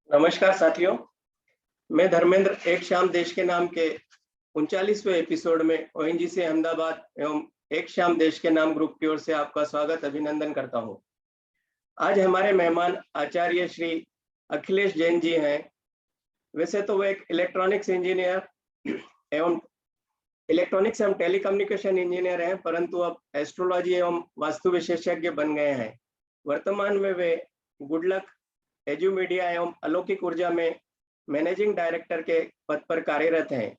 नमस्कार साथियों, मैं धर्मेंद्र एक शाम देश के नाम के 39वें एपिसोड में ओएनजीसी अहमदाबाद एवं एक शाम देश के नाम ग्रुप की ओर से आपका स्वागत अभिनंदन करता हूं। आज हमारे मेहमान आचार्य श्री अखिलेश जैन जी हैं। वैसे तो वो एक इलेक्ट्रॉनिक्स एवं टेलीकम्युनिकेशन इंजीनियर हैं, परंतु अब एस्ट्रोलॉजी एवं वास्तु विशेषज्ञ बन गए हैं। वर्तमान में वे गुडलक एजू मीडिया एवं अलौकिक ऊर्जा में मैनेजिंग डायरेक्टर के पद पर कार्यरत हैं।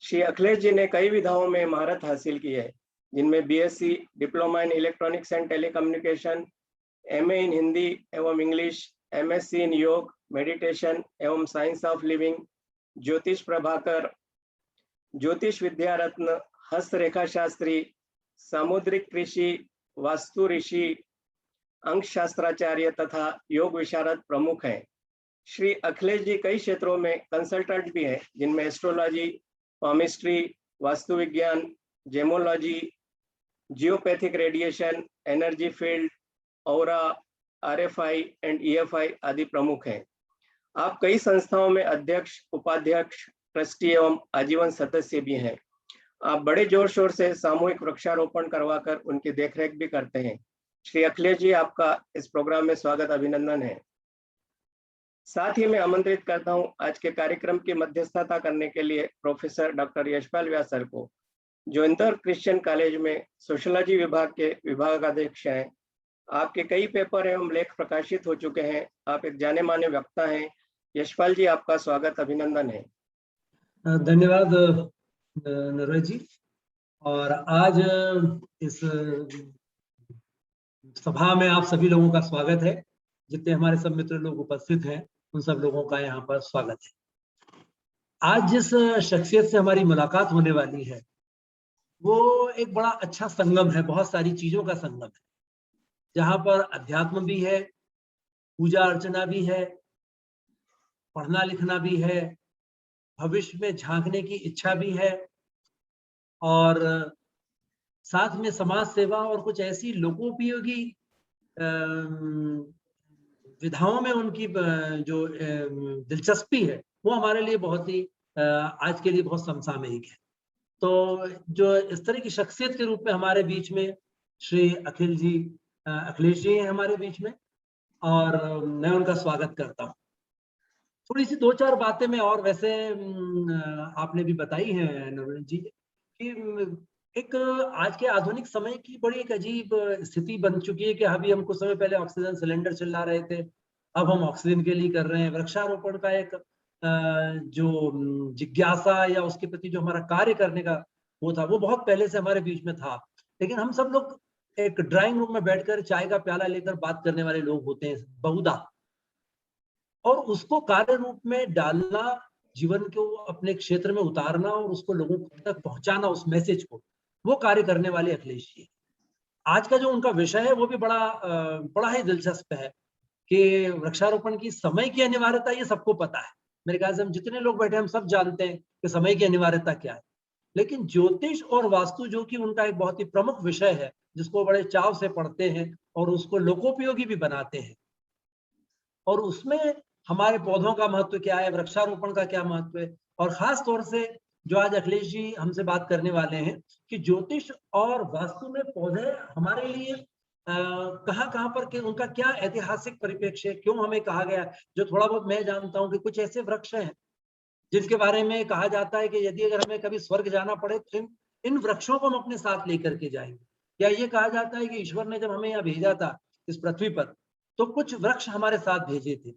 श्री अखिलेश जी ने कई विधाओं में महारत हासिल की है, जिनमें BSc, diploma in electronics and telecommunication, MA इन हिंदी एवं इंग्लिश, एमएससी इन योग, मेडिटेशन एवं साइंस ऑफ लिविंग, ज्योतिष प्रभाकर, ज्योतिष विद्या रत्न, हस्तरेखा शास्त्री, सामुद्रिक कृषि, वास्तु ऋषि, अंक शास्त्राचार्य तथा योग विशारद प्रमुख हैं। श्री अखिलेश जी कई क्षेत्रों में कंसल्टेंट भी हैं, जिनमें एस्ट्रोलॉजी, पामिस्ट्री, वास्तु विज्ञान, gemology, geopathic radiation, energy field, aura, RFI and EFI आदि प्रमुख हैं। आप कई संस्थाओं में अध्यक्ष, उपाध्यक्ष, ट्रस्टी एवं आजीवन सदस्य भी हैं। आप बड़े जोर शोर से सामूहिक वृक्षारोपण करवाकर उनकी देखरेख भी करते हैं। श्री अखिलेश जी, आपका इस प्रोग्राम में स्वागत अभिनंदन है। साथ ही मैं आमंत्रित करता हूं आज के कार्यक्रम की मध्यस्थता करने के लिए प्रोफेसर डॉक्टर यशपाल व्यास सर को, जो इंदौर क्रिश्चियन कॉलेज में सोशियोलॉजी विभाग के विभागाध्यक्ष हैं। आपके कई पेपर एवं लेख प्रकाशित हो चुके हैं। आप एक जाने माने वक्ता हैं। यशपाल जी, आपका स्वागत अभिनंदन है। धन्यवाद नरेश जी। और आज इस सभा में आप सभी लोगों का स्वागत है। जितने हमारे सब मित्र लोग उपस्थित हैं, उन सब लोगों का यहाँ पर स्वागत है। आज जिस शख्सियत से हमारी मुलाकात होने वाली है, वो एक बड़ा अच्छा संगम है, बहुत सारी चीजों का संगम है, जहाँ पर अध्यात्म भी है, पूजा अर्चना भी है, पढ़ना लिखना भी है, भविष्य में झांकने की इच्छा भी है, और साथ में समाज सेवा और कुछ ऐसी लोकोपयोगी विधाओं में उनकी जो दिलचस्पी है, वो हमारे लिए बहुत ही आज के लिए बहुत समसामयिक है। तो जो इस तरह की शख्सियत के रूप में हमारे बीच में श्री अखिलेश जी हैं हमारे बीच में, और मैं उनका स्वागत करता हूँ। थोड़ी सी दो चार बातें मैं और वैसे आपने भी बताई हैं नवनीत जी कि एक आज के आधुनिक समय की बड़ी एक अजीब स्थिति बन चुकी है कि अभी हम कुछ समय पहले ऑक्सीजन सिलेंडर चिल्ला रहे थे, अब हम ऑक्सीजन के लिए कर रहे हैं। वृक्षारोपण का एक जो जिज्ञासा या उसके प्रति जो हमारा कार्य करने का वो था, वो बहुत पहले से हमारे बीच में था, लेकिन हम सब लोग एक ड्राइंग रूम में बैठकर चाय का प्याला लेकर बात करने वाले लोग होते हैं बहुधा, और उसको कार्य रूप में डालना, जीवन को अपने क्षेत्र में उतारना और उसको लोगों तक पहुंचाना, उस मैसेज को, वो कार्य करने वाले अखिलेश जी। आज का जो उनका विषय है वो भी बड़ा ही दिलचस्प है कि वृक्षारोपण की समय की अनिवार्यता, ये सबको पता है। मेरे ख्याल से हम जितने लोग बैठे हम सब जानते हैं कि समय की अनिवार्यता क्या है, लेकिन ज्योतिष और वास्तु जो कि उनका एक बहुत ही प्रमुख विषय है, जिसको बड़े चाव से पढ़ते हैं और उसको लोकोपयोगी भी बनाते हैं, और उसमें हमारे पौधों का महत्व क्या है, वृक्षारोपण का क्या महत्व है, और खास तौर से जो आज अखिलेश जी हमसे बात करने वाले हैं कि ज्योतिष और वास्तु में पौधे हमारे लिए कहाँ पर के उनका क्या ऐतिहासिक परिप्रेक्ष्य, क्यों हमें कहा गया। जो थोड़ा बहुत मैं जानता हूँ कि कुछ ऐसे वृक्ष हैं जिनके बारे में कहा जाता है कि यदि अगर हमें कभी स्वर्ग जाना पड़े तो इन वृक्षों को हम अपने साथ लेकर के जाएंगे। या ये कहा जाता है कि ईश्वर ने जब हमें यहाँ भेजा था इस पृथ्वी पर, तो कुछ वृक्ष हमारे साथ भेजे थे।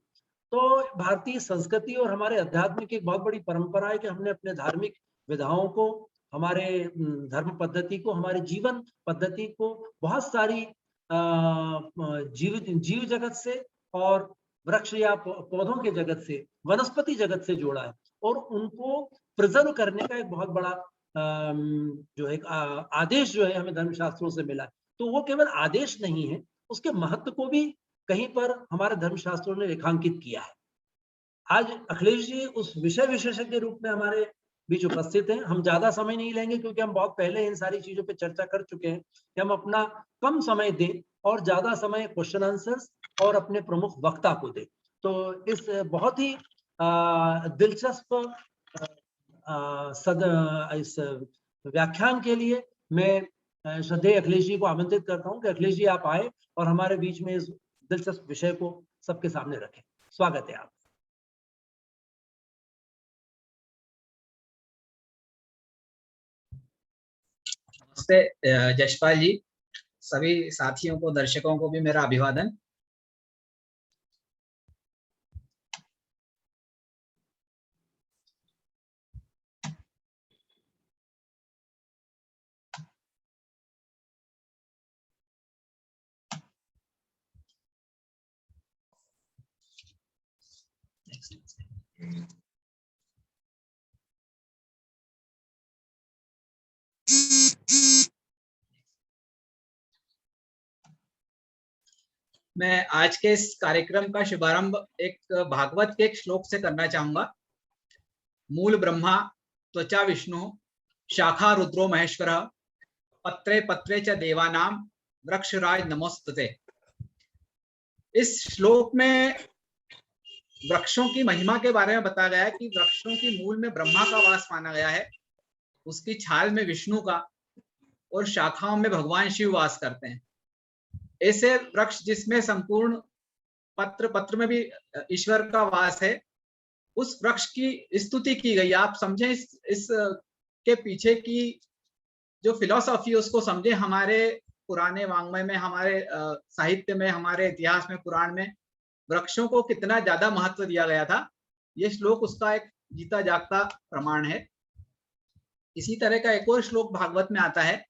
तो भारतीय संस्कृति और हमारे अध्यात्म की एक बहुत बड़ी परंपरा है कि हमने अपने धार्मिक विधाओं को, हमारे धर्म पद्धति को, हमारे जीवन पद्धति को बहुत सारी जीव जगत से और वृक्ष या पौधों के जगत से, वनस्पति जगत से जोड़ा है, और उनको प्रिजर्व करने का एक बहुत बड़ा जो एक आदेश जो है हमें धर्मशास्त्रों से मिला है। तो वो केवल आदेश नहीं है, उसके महत्व को भी कहीं पर हमारे धर्मशास्त्रों ने रेखांकित किया है। आज अखिलेश जी उस विषय विशेषज्ञ के रूप में हमारे बीच उपस्थित हैं। हम ज्यादा समय नहीं लेंगे क्योंकि हम बहुत पहले इन सारी चीजों पे चर्चा कर चुके हैं कि हम अपना कम समय दें और ज्यादा समय क्वेश्चन आंसर्स और अपने प्रमुख वक्ता को दें। तो इस बहुत ही दिलचस्प इस व्याख्यान के लिए मैं श्रद्धेय अखिलेश जी को आमंत्रित करता हूं कि अखिलेश जी आप आए और हमारे बीच में इस दिलचस्प विषय को सबके सामने रखें। स्वागत है आप। नमस्ते जशपाल जी, सभी साथियों को, दर्शकों को भी मेरा अभिवादन। मैं आज के इस कार्यक्रम का शुभारंभ एक भागवत के एक श्लोक से करना चाहूंगा। मूल ब्रह्मा त्वचा विष्णु शाखा रुद्रो महेश्वर पत्रे पत्रे च देवानाम वृक्षराज नमोस्तुते। इस श्लोक में वृक्षों की महिमा के बारे में बताया गया है कि वृक्षों की मूल में ब्रह्मा का वास माना गया है, उसकी छाल में विष्णु का और शाखाओं में भगवान शिव वास करते हैं। ऐसे वृक्ष जिसमें संपूर्ण पत्र में भी ईश्वर का वास है, उस वृक्ष की स्तुति की गई। आप समझें इस के पीछे की जो फिलॉसफी उसको समझें। हमारे पुराने वाङ्मय में, हमारे साहित्य में, हमारे इतिहास में, पुराण में वृक्षों को कितना ज्यादा महत्व दिया गया था, ये श्लोक उसका एक जीता जागता प्रमाण है। इसी तरह का एक और श्लोक भागवत में आता है,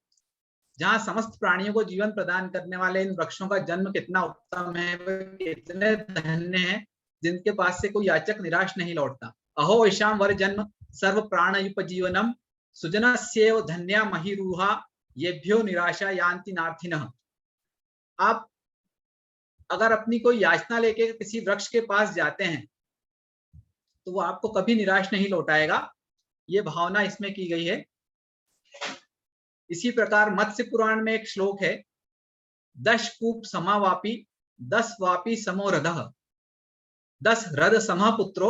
जहां समस्त प्राणियों को जीवन प्रदान करने वाले इन वृक्षों का जन्म कितना उत्तम है, कितने धन्य हैं जिनके पास से कोई याचक निराश नहीं लौटता। अहो ईशाम वर जन्म सर्व प्राण उपजीवनम सुजनस्येव धन्या महिरूहा येभ्यो निराशा यान्ति नार्थिनः। आप अगर अपनी कोई याचना लेके किसी वृक्ष के पास जाते हैं तो वो आपको कभी निराश नहीं लौटाएगा, ये भावना इसमें की गई है। इसी प्रकार मत्स्य पुराण में एक श्लोक है, 10 कूप समावापी 10 वापी समो रथः 10 रथ समः पुत्रो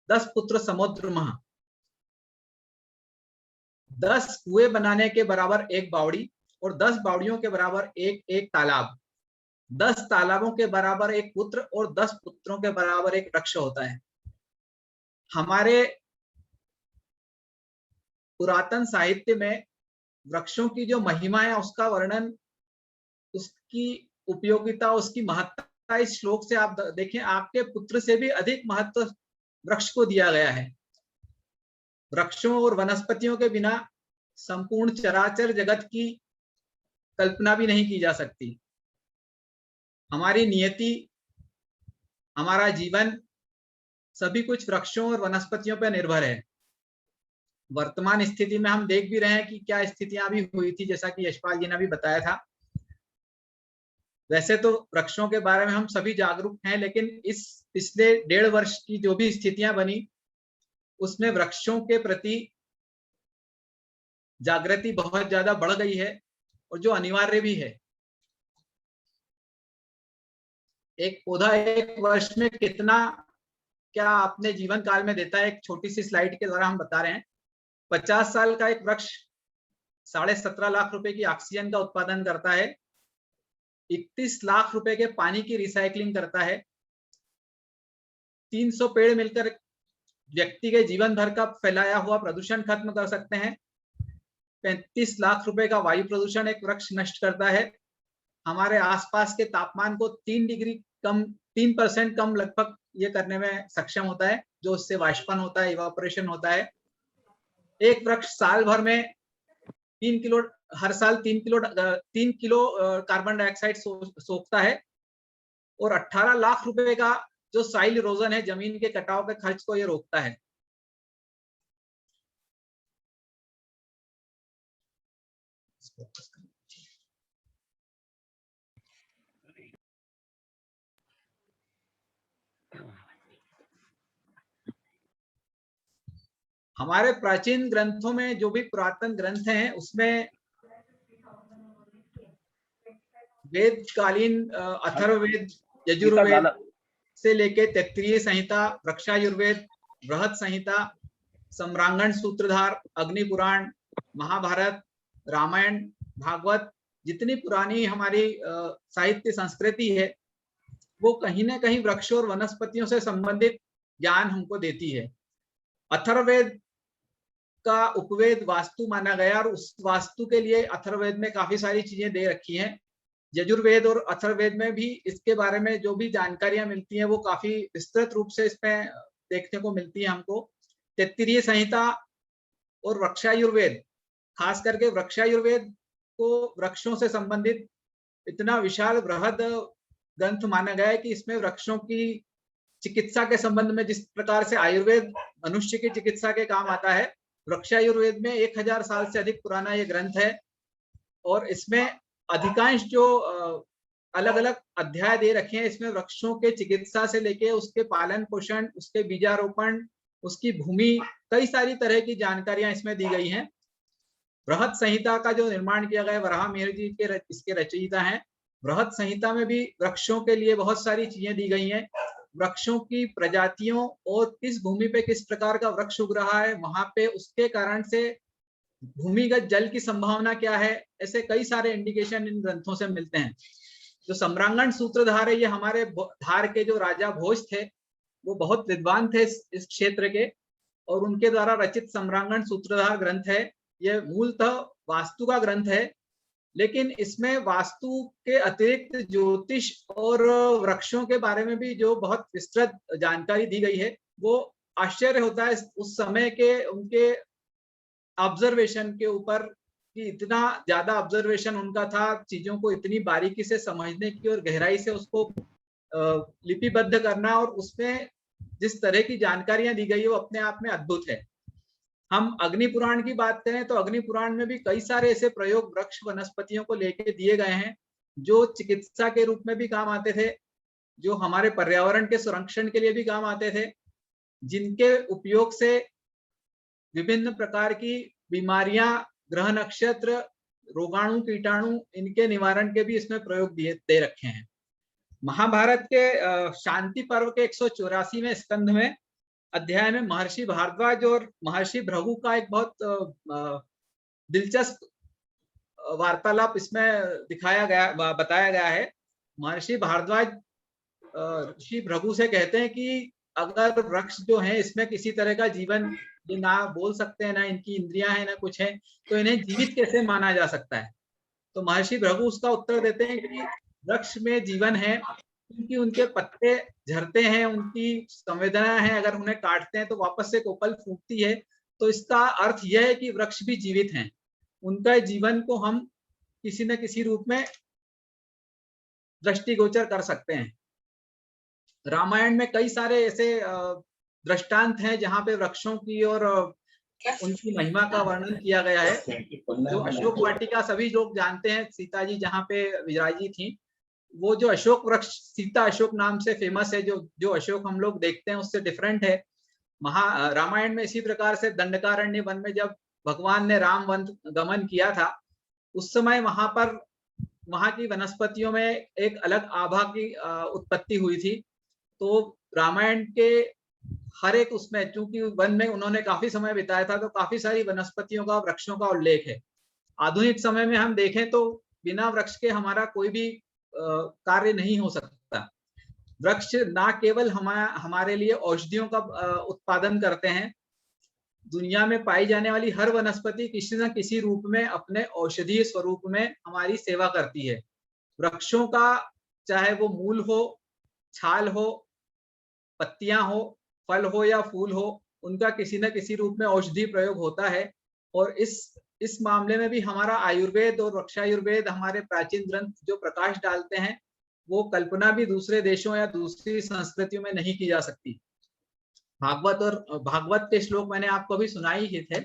10 पुत्र समोद्रुमः। 10 कुएं बनाने के बराबर एक बावड़ी और 10 बावड़ियों के बराबर एक तालाब, 10 तालाबों के बराबर एक पुत्र और 10 पुत्रों के बराबर एक वृक्ष होता है। हमारे पुरातन साहित्य में वृक्षों की जो महिमा है, उसका वर्णन, उसकी उपयोगिता, उसकी महत्ता इस श्लोक से आप देखें। आपके पुत्र से भी अधिक महत्व वृक्ष को दिया गया है। वृक्षों और वनस्पतियों के बिना संपूर्ण चराचर जगत की कल्पना भी नहीं की जा सकती। हमारी नियति, हमारा जीवन, सभी कुछ वृक्षों और वनस्पतियों पर निर्भर है। वर्तमान स्थिति में हम देख भी रहे हैं कि क्या स्थितियां भी हुई थी, जैसा कि यशपाल जी ने भी बताया था। वैसे तो वृक्षों के बारे में हम सभी जागरूक हैं, लेकिन इस पिछले 1.5 वर्ष की जो भी स्थितियां बनी, उसमें वृक्षों के प्रति जागृति बहुत ज्यादा बढ़ गई है और जो अनिवार्य भी है। एक पौधा 1 वर्ष में कितना क्या अपने जीवन काल में देता है, एक छोटी सी स्लाइड के द्वारा हम बता रहे हैं। 50 साल का एक वृक्ष 17.5 लाख रुपए की ऑक्सीजन का उत्पादन करता है, 31 लाख रुपए के पानी की रिसाइकलिंग करता है, 300 पेड़ मिलकर व्यक्ति के जीवन भर का फैलाया हुआ प्रदूषण खत्म कर सकते हैं। 35 लाख रुपए का वायु प्रदूषण एक वृक्ष नष्ट करता है। हमारे आसपास के तापमान को 3% कम लगभग ये करने में सक्षम होता है, जो उससे वाष्पन होता है, इवापोरेशन होता है। एक वृक्ष साल भर में 3 किलो, हर साल 3 किलो कार्बन डाइऑक्साइड सोखता है और 18 लाख रुपए का जो सॉइल इरोजन है, जमीन के कटाव के खर्च को ये रोकता है। हमारे प्राचीन ग्रंथों में, जो भी पुरातन ग्रंथ हैं, उसमें वेदकालीन अथर्ववेद, यजुर्वेद, से लेके तैत्तिरीय संहिता, वृक्षायुर्वेद, बृहत संहिता, सम्रांगण सूत्रधार, अग्नि पुराण, महाभारत, रामायण, भागवत, जितनी पुरानी हमारी साहित्य संस्कृति है वो कहीं ना कहीं वृक्ष और वनस्पतियों से संबंधित ज्ञान हमको देती है। अथर्ववेद का उपवेद वास्तु माना गया और उस वास्तु के लिए अथर्ववेद में काफी सारी चीजें दे रखी हैं। यजुर्वेद और अथर्ववेद में भी इसके बारे में जो भी जानकारियां मिलती हैं वो काफी विस्तृत रूप से इसमें देखने को मिलती है हमको। तैत्तिरीय संहिता और वृक्षायुर्वेद, खास करके वृक्षायुर्वेद को वृक्षों से संबंधित इतना विशाल बृहद ग्रंथ माना गया है कि इसमें वृक्षों की चिकित्सा के संबंध में जिस प्रकार से आयुर्वेद मनुष्य की चिकित्सा के काम आता है, वृक्षायुर्वेद में 1000 साल से अधिक पुराना ये ग्रंथ है और इसमें अधिकांश जो अलग अलग अध्याय दे रखे हैं इसमें वृक्षों के चिकित्सा से लेके उसके पालन पोषण, उसके बीजारोपण, उसकी भूमि, कई सारी तरह की जानकारियां इसमें दी गई हैं। बृहत संहिता का जो निर्माण किया गया, वराहमिहिर जी के इसके रचयिता हैं। बृहत संहिता में भी वृक्षों के लिए बहुत सारी चीजें दी गई हैं। वृक्षों की प्रजातियों और किस भूमि पे किस प्रकार का वृक्ष उग रहा है, वहां पे उसके कारण से भूमिगत जल की संभावना क्या है, ऐसे कई सारे इंडिकेशन इन ग्रंथों से मिलते हैं। जो सम्रांगण सूत्रधार है, ये हमारे धार के जो राजा भोज थे वो बहुत विद्वान थे इस क्षेत्र के और उनके द्वारा रचित सम्रांगण सूत्रधार ग्रंथ है। ये मूलतः वास्तु का ग्रंथ है, लेकिन इसमें वास्तु के अतिरिक्त ज्योतिष और वृक्षों के बारे में भी जो बहुत विस्तृत जानकारी दी गई है वो आश्चर्य होता है उस समय के उनके ऑब्जर्वेशन के ऊपर कि इतना ज्यादा ऑब्जर्वेशन उनका था, चीजों को इतनी बारीकी से समझने की और गहराई से उसको लिपिबद्ध करना और उसमें जिस तरह की जानकारियां दी गई है वो अपने आप में अद्भुत है। हम अग्नि पुराण की बात करें तो अग्नि पुराण में भी कई सारे ऐसे प्रयोग वृक्ष वनस्पतियों को लेके दिए गए हैं जो चिकित्सा के रूप में भी काम आते थे, जो हमारे पर्यावरण के संरक्षण के लिए भी काम आते थे, जिनके उपयोग से विभिन्न प्रकार की बीमारियां, ग्रह नक्षत्र, रोगाणु, कीटाणु, इनके निवारण के भी इसमें प्रयोग दे रखे हैं। महाभारत के शांति पर्व के 184वें स्कंध में अध्याय में महर्षि भारद्वाज और महर्षि भृगु का एक बहुत दिलचस्प वार्तालाप इसमें बताया गया है। महर्षि भारद्वाज ऋषि भृगु से कहते हैं कि अगर वृक्ष जो है इसमें किसी तरह का जीवन, ये ना बोल सकते हैं, ना इनकी इंद्रियां हैं, ना कुछ है, तो इन्हें जीवित कैसे माना जा सकता है? तो महर्षि भृगु उसका उत्तर देते हैं कि वृक्ष में जीवन है क्योंकि उनके पत्ते झरते हैं, उनकी संवेदनाएं हैं, अगर उन्हें काटते हैं तो वापस से कोपल फूटती है। तो इसका अर्थ यह है कि वृक्ष भी जीवित हैं, उनका जीवन को हम किसी न किसी रूप में दृष्टिगोचर कर सकते हैं। रामायण में कई सारे ऐसे दृष्टांत हैं जहां पे वृक्षों की और उनकी महिमा का वर्णन किया गया है। जो अशोक वाटिका सभी लोग जानते हैं, सीता जी जहाँ पे विराजी थी, वो जो अशोक वृक्ष सीता अशोक नाम से फेमस है, जो अशोक हम लोग देखते हैं उससे डिफरेंट है। रामायण में इसी प्रकार से दंडकारण्य वन में जब भगवान ने राम वन गमन किया था उस समय वहां की वनस्पतियों में एक अलग आभा की उत्पत्ति हुई थी। तो रामायण के हर एक उसमें, चूंकि वन में उन्होंने काफी समय बिताया था, तो काफी सारी वनस्पतियों का, वृक्षों का उल्लेख है। आधुनिक समय में हम देखें तो बिना वृक्ष के हमारा कोई भी कार्य नहीं हो सकता। वृक्ष ना केवल हमारे लिए औषधियों का उत्पादन करते हैं, दुनिया में पाई जाने वाली हर वनस्पति किसी न किसी रूप में अपने औषधीय स्वरूप में हमारी सेवा करती है। वृक्षों का चाहे वो मूल हो, छाल हो, पत्तियां हो, फल हो या फूल हो, उनका किसी न किसी रूप में औषधि प्रयोग होता है। और इस मामले में भी हमारा आयुर्वेद और वृक्षायुर्वेद, हमारे प्राचीन ग्रंथ जो प्रकाश डालते हैं, वो कल्पना भी दूसरे देशों या दूसरी संस्कृतियों में नहीं की जा सकती। भागवत के श्लोक मैंने आपको अभी सुनाई ही थे।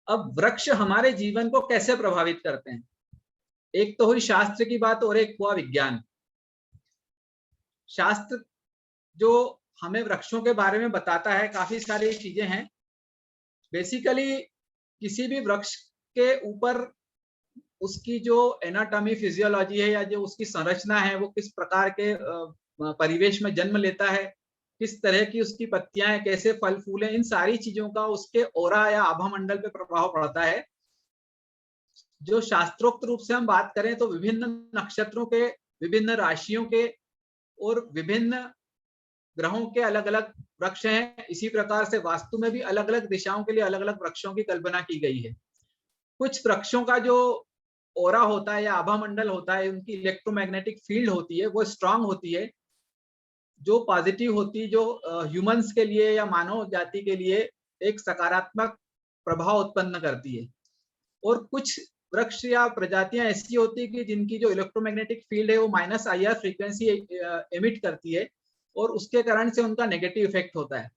अब वृक्ष हमारे जीवन को कैसे प्रभावित करते हैं? एक तो हुई शास्त्र की बात और एक हुआ विज्ञान। शास्त्र जो हमें वृक्षों के बारे में बताता है, काफी सारी चीजें हैं। बेसिकली किसी भी वृक्ष के ऊपर उसकी जो एनाटॉमी फिजियोलॉजी है या जो उसकी संरचना है, वो किस प्रकार के परिवेश में जन्म लेता है, किस तरह की उसकी पत्तियां हैं, कैसे फल फूल हैं, इन सारी चीजों का उसके ऑरा या आभा मंडल पे प्रभाव पड़ता है। जो शास्त्रोक्त रूप से हम बात करें तो विभिन्न नक्षत्रों के, विभिन्न राशियों के और विभिन्न ग्रहों के अलग अलग वृक्ष हैं। इसी प्रकार से वास्तु में भी अलग अलग दिशाओं के लिए अलग अलग वृक्षों की कल्पना की गई है। कुछ वृक्षों का जो ओरा होता है या आभा मंडल होता है, उनकी इलेक्ट्रोमैग्नेटिक फील्ड होती है, वो स्ट्रांग होती है, जो पॉजिटिव होती है, जो ह्यूमंस के लिए या मानव जाति के लिए एक सकारात्मक प्रभाव उत्पन्न करती है। और कुछ वृक्ष या प्रजातियां ऐसी होती है कि जिनकी जो इलेक्ट्रोमैग्नेटिक फील्ड है वो -IR फ्रीक्वेंसी एमिट करती है और उसके कारण से उनका नेगेटिव इफेक्ट होता है।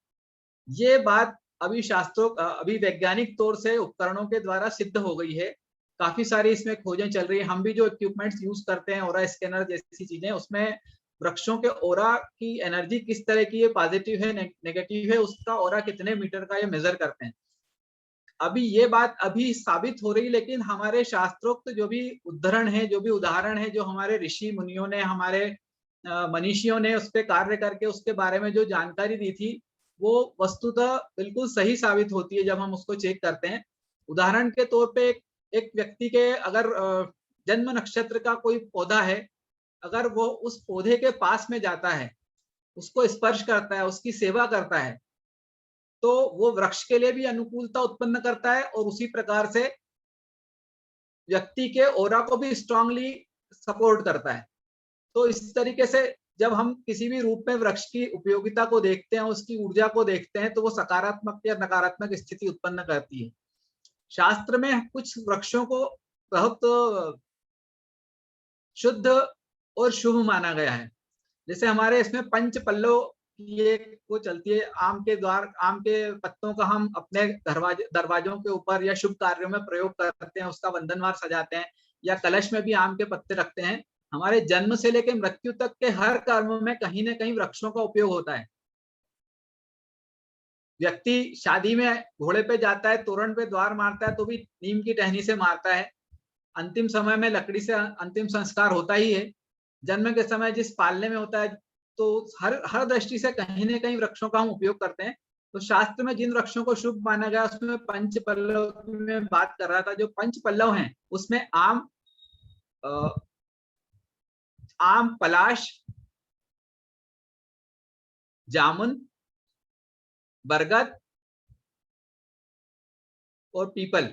ये बात अभी वैज्ञानिक तौर से उपकरणों के द्वारा सिद्ध हो गई है। काफी सारी इसमें खोजें चल रही है। हम भी जो इक्विपमेंट्स यूज करते हैं, ओरा स्कैनर जैसी चीजें, उसमें वृक्षों के ओरा की एनर्जी किस तरह की है, पॉजिटिव है, नेगेटिव है, उसका ओरा कितने मीटर का, ये मेजर करते हैं। अभी ये बात अभी साबित हो रही, लेकिन हमारे शास्त्रोक्त जो भी उद्धरण है, जो भी उदाहरण है, जो हमारे ऋषि मुनियों ने, हमारे मनीषियों ने उस पर कार्य करके उसके बारे में जो जानकारी दी थी, वो वस्तुतः बिल्कुल सही साबित होती है जब हम उसको चेक करते हैं। उदाहरण के तौर पे एक व्यक्ति के अगर जन्म नक्षत्र का कोई पौधा है, अगर वो उस पौधे के पास में जाता है, उसको स्पर्श करता है, उसकी सेवा करता है, तो वो वृक्ष के लिए भी अनुकूलता उत्पन्न करता है और उसी प्रकार से व्यक्ति के ओरा को भी स्ट्रांगली सपोर्ट करता है। तो इस तरीके से जब हम किसी भी रूप में वृक्ष की उपयोगिता को देखते हैं, उसकी ऊर्जा को देखते हैं, तो वो सकारात्मक या नकारात्मक स्थिति उत्पन्न करती है। शास्त्र में कुछ वृक्षों को बहुत शुद्ध और शुभ माना गया है। जैसे हमारे इसमें पंच पल्लव की एक वो चलती है, आम के पत्तों का हम अपने दरवाजों के ऊपर या शुभ कार्यों में प्रयोग करते हैं, उसका वंदनवार सजाते हैं, या कलश में भी आम के पत्ते रखते हैं। हमारे जन्म से लेकर मृत्यु तक के हर कर्म में कहीं ना कहीं वृक्षों का उपयोग होता है। व्यक्ति शादी में घोड़े पे जाता है, तोरण पे द्वार मारता है, तो भी नीम की टहनी से मारता है। अंतिम समय में लकड़ी से अंतिम संस्कार होता ही है। जन्म के समय जिस पालने में होता है, तो हर दृष्टि से कहीं ना कहीं वृक्षों का हम उपयोग करते हैं। तो शास्त्र में जिन वृक्षों को शुभ माना गया, उसमें पंच पल्लव में बात कर रहा था। जो पंच पल्लव हैं, उसमें आम, पलाश, जामुन, बरगद और पीपल,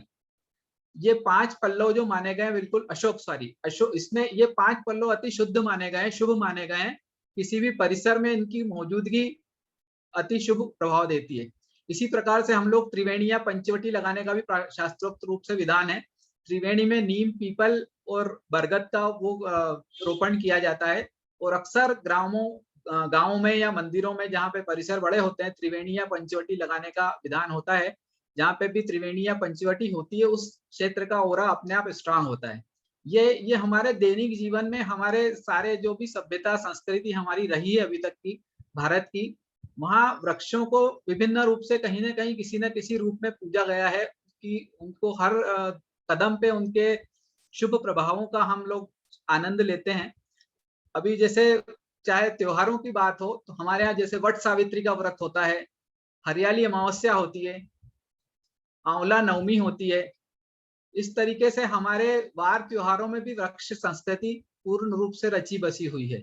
ये 5 पल्लव जो माने गए, बिल्कुल अशोक, इसमें ये 5 पल्लव अति शुद्ध माने गए हैं, शुभ माने गए हैं। किसी भी परिसर में इनकी मौजूदगी अति शुभ प्रभाव देती है। इसी प्रकार से हम लोग त्रिवेणी या पंचवटी लगाने का भी शास्त्रोक्त रूप से विधान है। त्रिवेणी में नीम, पीपल और बरगद का वो रोपण किया जाता है। और अक्सर गांवों में या मंदिरों में जहाँ पे परिसर बड़े होते हैं, त्रिवेणी या पंचवटी लगाने का विधान होता है। जहाँ पे भी त्रिवेणी या पंचवटी होती है, उस क्षेत्र का ओरा अपने आप स्ट्रांग होता है। ये हमारे दैनिक जीवन में, हमारे सारे जो भी सभ्यता संस्कृति हमारी रही है अभी तक की भारत की, वहाँ वृक्षों को विभिन्न रूप से कहीं ना कहीं किसी न किसी रूप में पूजा गया है कि उनको हर कदम पे उनके शुभ प्रभावों का हम लोग आनंद लेते हैं। अभी जैसे चाहे त्योहारों की बात हो, तो हमारे यहाँ जैसे वट सावित्री का व्रत होता है, हरियाली अमावस्या होती है, आंवला नवमी होती है। इस तरीके से हमारे वार त्योहारों में भी वृक्ष संस्कृति पूर्ण रूप से रची बसी हुई है।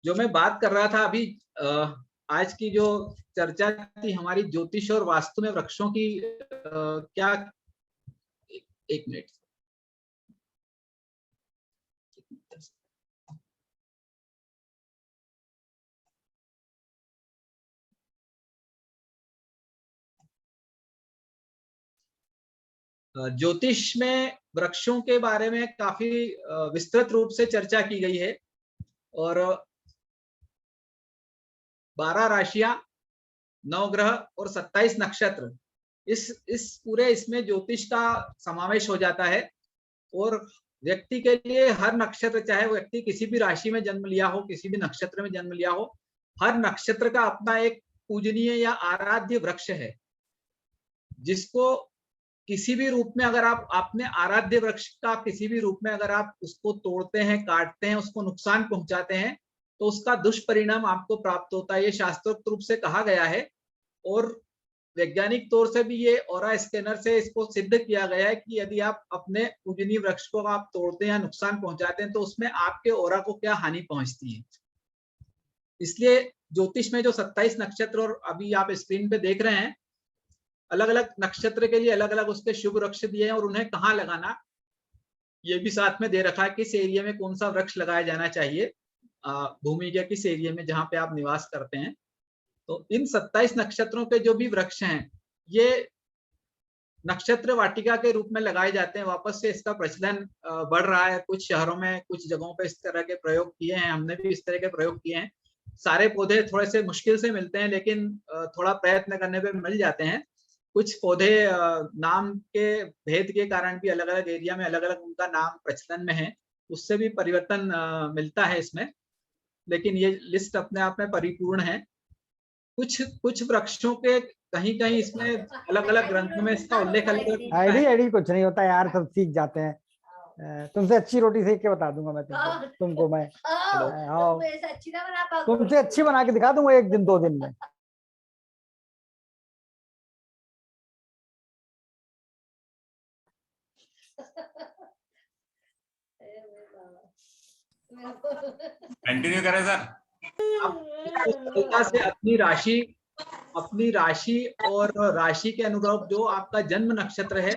जो मैं बात कर रहा था अभी, आज की जो चर्चा थी हमारी ज्योतिष और वास्तु में वृक्षों की, क्या, एक मिनट, ज्योतिष में वृक्षों के बारे में काफी विस्तृत रूप से चर्चा की गई है। और 12 राशियां, 9 ग्रह और 27 नक्षत्र, इस पूरे इसमें ज्योतिष का समावेश हो जाता है। और व्यक्ति के लिए हर नक्षत्र, चाहे वो व्यक्ति किसी भी राशि में जन्म लिया हो, किसी भी नक्षत्र में जन्म लिया हो, हर नक्षत्र का अपना एक पूजनीय या आराध्य वृक्ष है, जिसको किसी भी रूप में अगर आप अपने आराध्य वृक्ष का किसी भी रूप में अगर आप उसको तोड़ते हैं, काटते हैं, उसको नुकसान पहुंचाते हैं, तो उसका दुष्परिणाम आपको प्राप्त होता है। ये शास्त्रोक्त रूप से कहा गया है और वैज्ञानिक तौर से भी ये ऑरा स्कैनर से इसको सिद्ध किया गया है कि यदि आप अपने पूजनीय वृक्ष को आप तोड़ते हैं या नुकसान पहुंचाते हैं तो उसमें आपके ऑरा को क्या हानि पहुंचती है। इसलिए ज्योतिष में जो 27 नक्षत्र और अभी आप स्क्रीन पे देख रहे हैं, अलग अलग नक्षत्र के लिए अलग अलग उसके शुभ वृक्ष दिए हैं और उन्हें कहाँ लगाना ये भी साथ में दे रखा है, किस एरिया में कौन सा वृक्ष लगाया जाना चाहिए, भूमि के किस एरिया में जहाँ पे आप निवास करते हैं। तो इन 27 नक्षत्रों के जो भी वृक्ष हैं ये नक्षत्र वाटिका के रूप में लगाए जाते हैं। वापस से इसका प्रचलन बढ़ रहा है, कुछ शहरों में कुछ जगहों पे इस तरह के प्रयोग किए हैं, हमने भी इस तरह के प्रयोग किए हैं। सारे पौधे थोड़े से मुश्किल से मिलते हैं लेकिन थोड़ा प्रयत्न करने पे मिल जाते हैं। कुछ पौधे नाम के भेद के कारण भी अलग अलग एरिया में अलग अलग उनका नाम प्रचलन में है, उससे भी परिवर्तन मिलता है इसमें, लेकिन ये लिस्ट अपने आप में परिपूर्ण है। कुछ वृक्षों के कहीं कहीं इसमें अलग अलग ग्रंथ में इसका उल्लेख अलग अलग आईडी कुछ नहीं होता यार, सब सीख जाते हैं। तुमसे अच्छी रोटी सेक के बता दूंगा मैं तुमको मैं तुमसे अच्छी बना के दिखा दूंगा 1 दिन 2 दिन में। कंटिन्यू करें सर। आप से अपनी राशि और राशि के अनुरूप जो आपका जन्म नक्षत्र है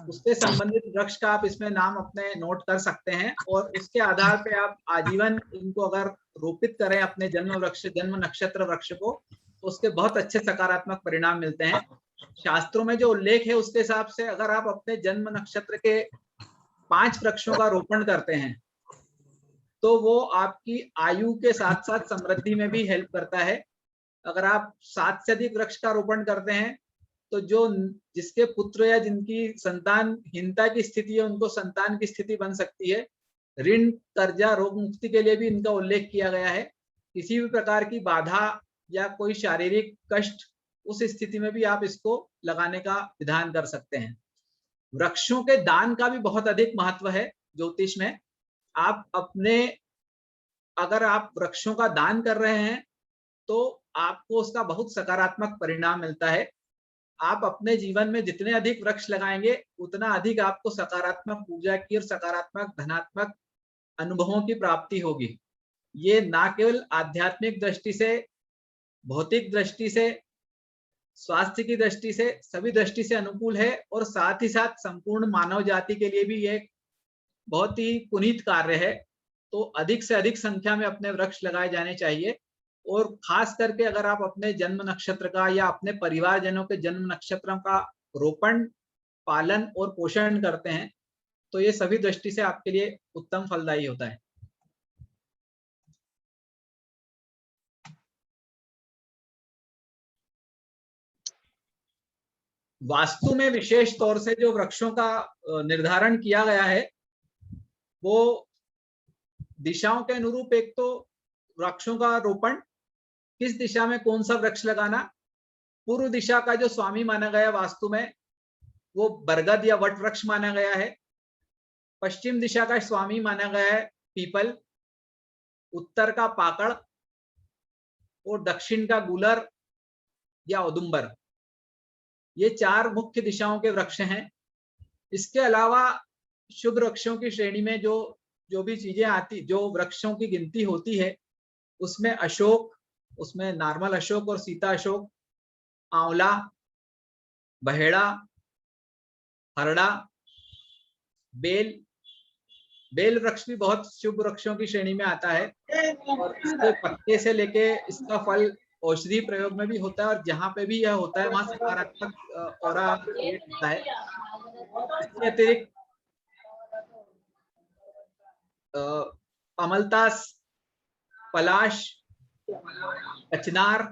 उससे संबंधित वृक्ष का आप इसमें नाम अपने नोट कर सकते हैं और उसके आधार पे आप आजीवन इनको अगर रोपित करें अपने जन्म वृक्ष जन्म नक्षत्र वृक्ष को, तो उसके बहुत अच्छे सकारात्मक परिणाम मिलते हैं। शास्त्रों में जो उल्लेख है उसके हिसाब से अगर आप अपने जन्म नक्षत्र के 5 वृक्षों का रोपण करते हैं तो वो आपकी आयु के साथ साथ समृद्धि में भी हेल्प करता है। अगर आप 7 से अधिक वृक्ष का रोपण करते हैं तो जो जिसके पुत्र या जिनकी संतानहीनता की स्थिति है उनको संतान की स्थिति बन सकती है। ऋण, कर्जा, रोग मुक्ति के लिए भी इनका उल्लेख किया गया है। किसी भी प्रकार की बाधा या कोई शारीरिक कष्ट, उस स्थिति में भी आप इसको लगाने का विधान कर सकते हैं। वृक्षों के दान का भी बहुत अधिक महत्व है ज्योतिष में। अगर आप वृक्षों का दान कर रहे हैं तो आपको उसका बहुत सकारात्मक परिणाम मिलता है। आप अपने जीवन में जितने अधिक वृक्ष लगाएंगे उतना अधिक आपको सकारात्मक ऊर्जा की और सकारात्मक धनात्मक अनुभवों की प्राप्ति होगी। ये ना केवल आध्यात्मिक दृष्टि से, भौतिक दृष्टि से, स्वास्थ्य की दृष्टि से, सभी दृष्टि से अनुकूल है और साथ ही साथ संपूर्ण मानव जाति के लिए भी ये बहुत ही पुनीत कार्य है। तो अधिक से अधिक संख्या में अपने वृक्ष लगाए जाने चाहिए और खास करके अगर आप अपने जन्म नक्षत्र का या अपने परिवारजनों के जन्म नक्षत्रों का रोपण, पालन और पोषण करते हैं तो ये सभी दृष्टि से आपके लिए उत्तम फलदायी होता है। वास्तु में विशेष तौर से जो वृक्षों का निर्धारण किया गया है वो दिशाओं के अनुरूप, एक तो वृक्षों का रोपण, किस दिशा में कौन सा वृक्ष लगाना। पूर्व दिशा का जो स्वामी माना गया वास्तु में वो बरगद या वट वृक्ष माना गया है। पश्चिम दिशा का स्वामी माना गया है पीपल, उत्तर का पाकड़ और दक्षिण का गुलर या औदुंबर। ये 4 मुख्य दिशाओं के वृक्ष हैं। इसके अलावा शुभ वृक्षों की श्रेणी में जो भी चीजें आती, जो वृक्षों की गिनती होती है उसमें अशोक, उसमें नॉर्मल अशोक और सीता अशोक, आंवला, बहेड़ा, हरड़ा, बेल वृक्ष भी बहुत शुभ वृक्षों की श्रेणी में आता है और इसके पत्ते से लेके इसका फल औषधि प्रयोग में भी होता है और जहाँ पे भी यह होता है वहां सकारात्मक ऑरा होता है। इसके अतिरिक्त अमलतास, पलाश, कचनार,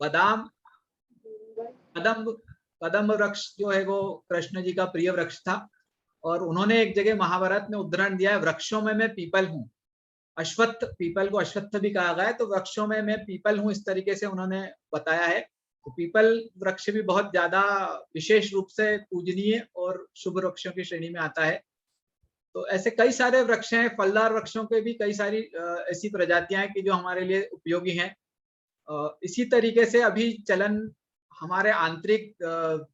बादाम, कदम्ब, कदम वृक्ष जो है वो कृष्ण जी का प्रिय वृक्ष था, और उन्होंने एक जगह महाभारत में उदाहरण दिया है, वृक्षों में मैं पीपल हूँ। अश्वत्थ, पीपल को अश्वत्थ भी कहा गया है, तो वृक्षों में मैं पीपल हूँ, इस तरीके से उन्होंने बताया है। तो पीपल वृक्ष भी बहुत ज्यादा विशेष रूप से पूजनीय और शुभ वृक्षों की श्रेणी में आता है। तो ऐसे कई सारे वृक्ष हैं, फलदार वृक्षों के भी कई सारी ऐसी प्रजातियां हैं कि जो हमारे लिए उपयोगी हैं। इसी तरीके से अभी चलन हमारे आंतरिक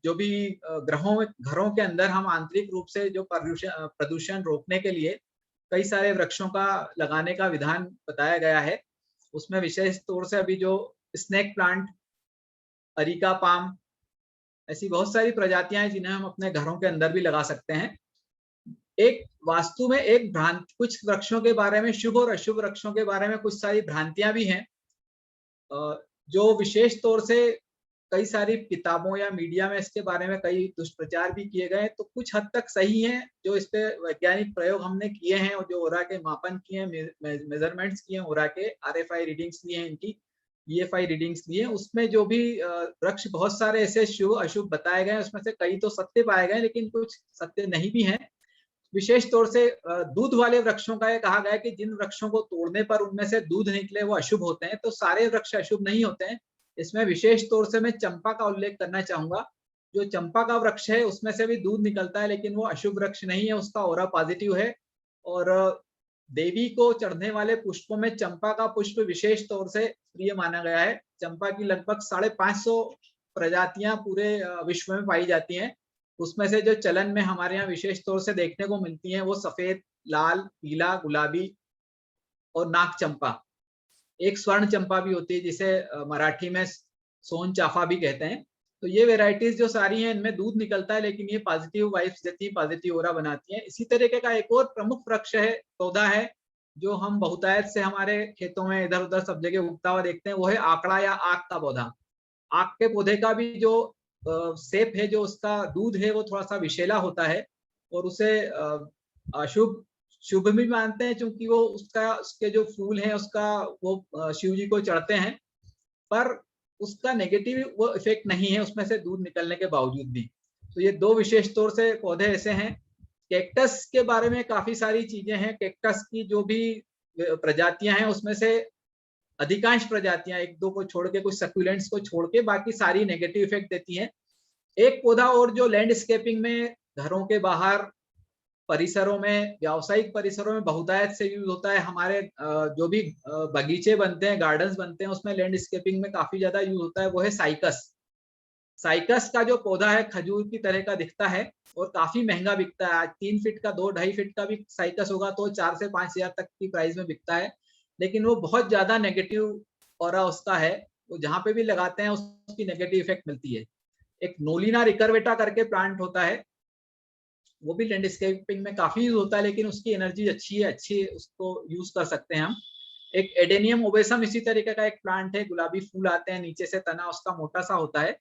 जो भी घरों के अंदर हम आंतरिक रूप से जो प्रदूषण रोकने के लिए कई सारे वृक्षों का लगाने का विधान बताया गया है। उसमें विशेष तौर से अभी जो स्नेक प्लांट, अरिका पाम, ऐसी बहुत सारी प्रजातियां हैं जिन्हें हम अपने घरों के अंदर भी लगा सकते हैं। एक वास्तु में एक भ्रांति, कुछ वृक्षों के बारे में, शुभ और अशुभ वृक्षों के बारे में कुछ सारी भ्रांतियां भी हैं जो विशेष तौर से कई सारी किताबों या मीडिया में इसके बारे में कई दुष्प्रचार भी किए गए। तो कुछ हद तक सही हैं, जो इस पे वैज्ञानिक प्रयोग हमने किए हैं और जो ओरा के मापन किए हैं, मेजरमेंट्स किए हैं, ओरा के RFI रीडिंग्स लिए हैं, इनकी EFI रीडिंग्स लिए हैं, उसमें जो भी वृक्ष बहुत सारे ऐसे शुभ अशुभ बताए गए हैं, उसमें से कई तो सत्य पाए गए, लेकिन कुछ सत्य नहीं भी हैं। विशेष तौर से दूध वाले वृक्षों का ये कहा गया है कि जिन वृक्षों को तोड़ने पर उनमें से दूध निकले वो अशुभ होते हैं। तो सारे वृक्ष अशुभ नहीं होते हैं। इसमें विशेष तौर से मैं चंपा का उल्लेख करना चाहूंगा। जो चंपा का वृक्ष है उसमें से भी दूध निकलता है, लेकिन वो अशुभ वृक्ष नहीं है, उसका ओरा पॉजिटिव है। और देवी को चढ़ने वाले पुष्पों में चंपा का पुष्प विशेष तौर से प्रिय माना गया है। चंपा की लगभग 550 प्रजातियां पूरे विश्व में पाई जाती हैं। उसमें से जो चलन में हमारे यहाँ विशेष तौर से देखने को मिलती हैं वो सफेद, लाल, पीला, गुलाबी और नाग चंपा। एक स्वर्ण चंपा भी होती है जिसे मराठी में सोन चाफा भी कहते हैं। तो ये वेराइटीज जो सारी हैं इनमें दूध निकलता है, लेकिन ये पॉजिटिव वाइब्स देती है, पॉजिटिव ओरा बनाती हैं। इसी तरीके का एक और प्रमुख वृक्ष है, पौधा है, जो हम बहुतायत से हमारे खेतों में इधर उधर सब जगह उगता हुआ देखते हैं, वो है आकड़ा या आक का पौधा। आक के पौधे का भी जो सेप है, जो उसका दूध है, वो थोड़ा सा विषैला होता है और उसे अशुभ शुभ भी मानते हैं, क्योंकि वो उसके जो फूल हैं उसका वो शिव जी को चढ़ते हैं, पर उसका नेगेटिव वो इफेक्ट नहीं है उसमें से दूध निकलने के बावजूद भी। तो ये दो विशेष तौर से पौधे ऐसे हैं। कैक्टस के बारे में काफी सारी चीजें हैं। कैक्टस की जो भी प्रजातियां हैं उसमें से अधिकांश प्रजातियां, एक दो को छोड़ के, कुछ सक्यूलेंट्स को छोड़ के, बाकी सारी नेगेटिव इफेक्ट देती हैं। एक पौधा और जो लैंडस्केपिंग में, घरों के बाहर, परिसरों में, व्यावसायिक परिसरों में बहुतायत से यूज होता है, हमारे जो भी बगीचे बनते हैं, गार्डन्स बनते हैं, उसमें लैंडस्केपिंग में काफी ज्यादा यूज होता है, वो है साइकस। साइकस का जो पौधा है खजूर की तरह का दिखता है और काफी महंगा बिकता है। आज 3 फीट का, 2-2.5 फीट का भी साइकस होगा तो 4 से 5 हजार तक की प्राइस में बिकता है, लेकिन वो बहुत ज्यादा नेगेटिव ऑरा उसका है। वो जहां पे भी लगाते हैं उसकी नेगेटिव इफेक्ट मिलती है। एक नोलिना रिकर्वेटा करके प्लांट होता है, वो भी लैंडस्केपिंग में काफी यूज होता है, लेकिन उसकी एनर्जी अच्छी है, उसको यूज कर सकते हैं हम। एक एडेनियम ओबेसम इसी तरीके का एक प्लांट है, गुलाबी फूल आते हैं, नीचे से तना उसका मोटा सा होता है।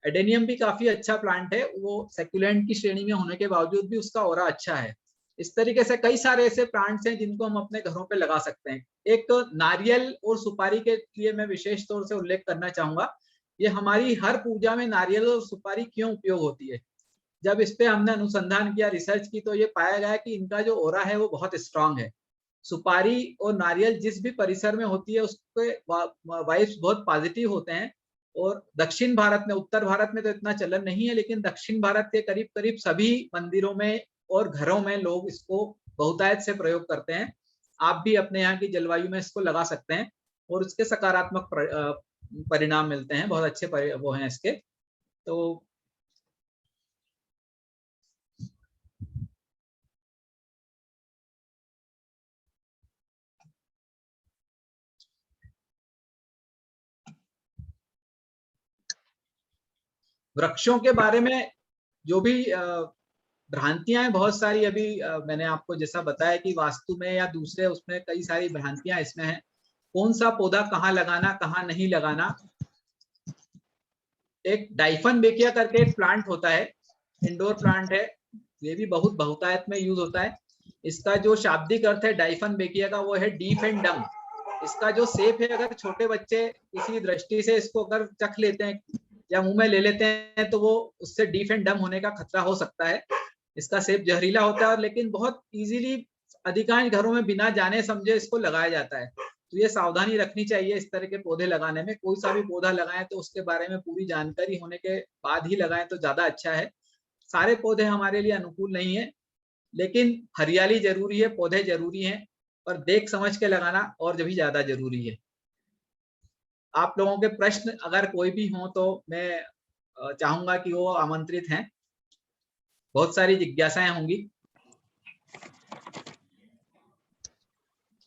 एडेनियम भी काफी अच्छा प्लांट है, वो सेक्युलेंट की श्रेणी में होने के बावजूद भी उसका ऑरा अच्छा है। इस तरीके से कई सारे ऐसे प्लांट्स हैं जिनको हम अपने घरों पे लगा सकते हैं। एक नारियल और सुपारी के लिए मैं विशेष तौर से उल्लेख करना चाहूंगा। ये हमारी हर पूजा में नारियल और सुपारी क्यों उपयोग होती है? जब इस पे हमने अनुसंधान किया, रिसर्च की, तो ये पाया गया कि इनका जो ओरा है वो बहुत स्ट्रांग है। सुपारी और नारियल जिस भी परिसर में होती है उसके वाइब्स बहुत पॉजिटिव होते हैं। और दक्षिण भारत में, उत्तर भारत में तो इतना चलन नहीं है, लेकिन दक्षिण भारत के करीब करीब सभी मंदिरों में और घरों में लोग इसको बहुतायत से प्रयोग करते हैं। आप भी अपने यहाँ की जलवायु में इसको लगा सकते हैं और उसके सकारात्मक परिणाम मिलते हैं, बहुत अच्छे वो हैं इसके। तो वृक्षों के बारे में जो भी भ्रांतियां हैं बहुत सारी, अभी मैंने आपको जैसा बताया कि वास्तु में या दूसरे उसमें कई सारी भ्रांतियां इसमें हैं। कौन सा पौधा कहाँ लगाना, कहाँ नहीं लगाना। एक डाइफन बेकिया करके एक प्लांट होता है, इंडोर प्लांट है, ये भी बहुत बहुतायत में यूज होता है। इसका जो शाब्दिक अर्थ है डाइफन बेकिया का, वो है डीफ एंड डंग। इसका जो सेप है, अगर छोटे बच्चे किसी दृष्टि से इसको अगर चख लेते हैं या मुंह में ले लेते हैं तो वो उससे डीफ एंड डम होने का खतरा हो सकता है। इसका सेब जहरीला होता है, लेकिन बहुत इजीली अधिकांश घरों में बिना जाने समझे इसको लगाया जाता है। तो ये सावधानी रखनी चाहिए इस तरह के पौधे लगाने में। कोई सा भी पौधा लगाएं तो उसके बारे में पूरी जानकारी होने के बाद ही लगाएं तो ज्यादा अच्छा है। सारे पौधे हमारे लिए अनुकूल नहीं है, लेकिन हरियाली जरूरी है, पौधे जरूरी हैं, और देख समझ के लगाना और भी ज्यादा जरूरी है। आप लोगों के प्रश्न अगर कोई भी हो तो मैं चाहूंगा कि वो आमंत्रित हैं। बहुत सारी जिज्ञासाएं होंगी।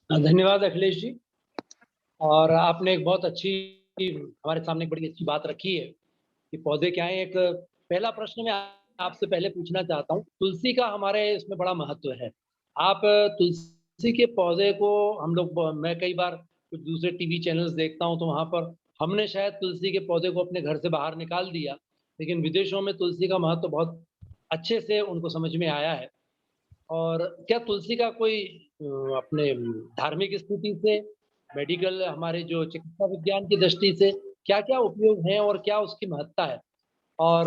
धन्यवाद अखिलेश जी। और आपने एक बहुत अच्छी, हमारे सामने एक बड़ी अच्छी बात रखी है कि पौधे क्या है। एक पहला प्रश्न मैं आपसे पहले पूछना चाहता हूँ, तुलसी का हमारे इसमें बड़ा महत्व है। आप तुलसी के पौधे को हम लोग, मैं कई बार कुछ दूसरे टीवी चैनल्स देखता हूँ तो वहाँ पर हमने शायद तुलसी के पौधे को अपने घर से बाहर निकाल दिया, लेकिन विदेशों में तुलसी का महत्व बहुत अच्छे से उनको समझ में आया है। और क्या तुलसी का कोई अपने धार्मिक स्थिति से, मेडिकल, हमारे जो चिकित्सा विज्ञान की दृष्टि से क्या क्या उपयोग हैं और क्या उसकी महत्ता है, और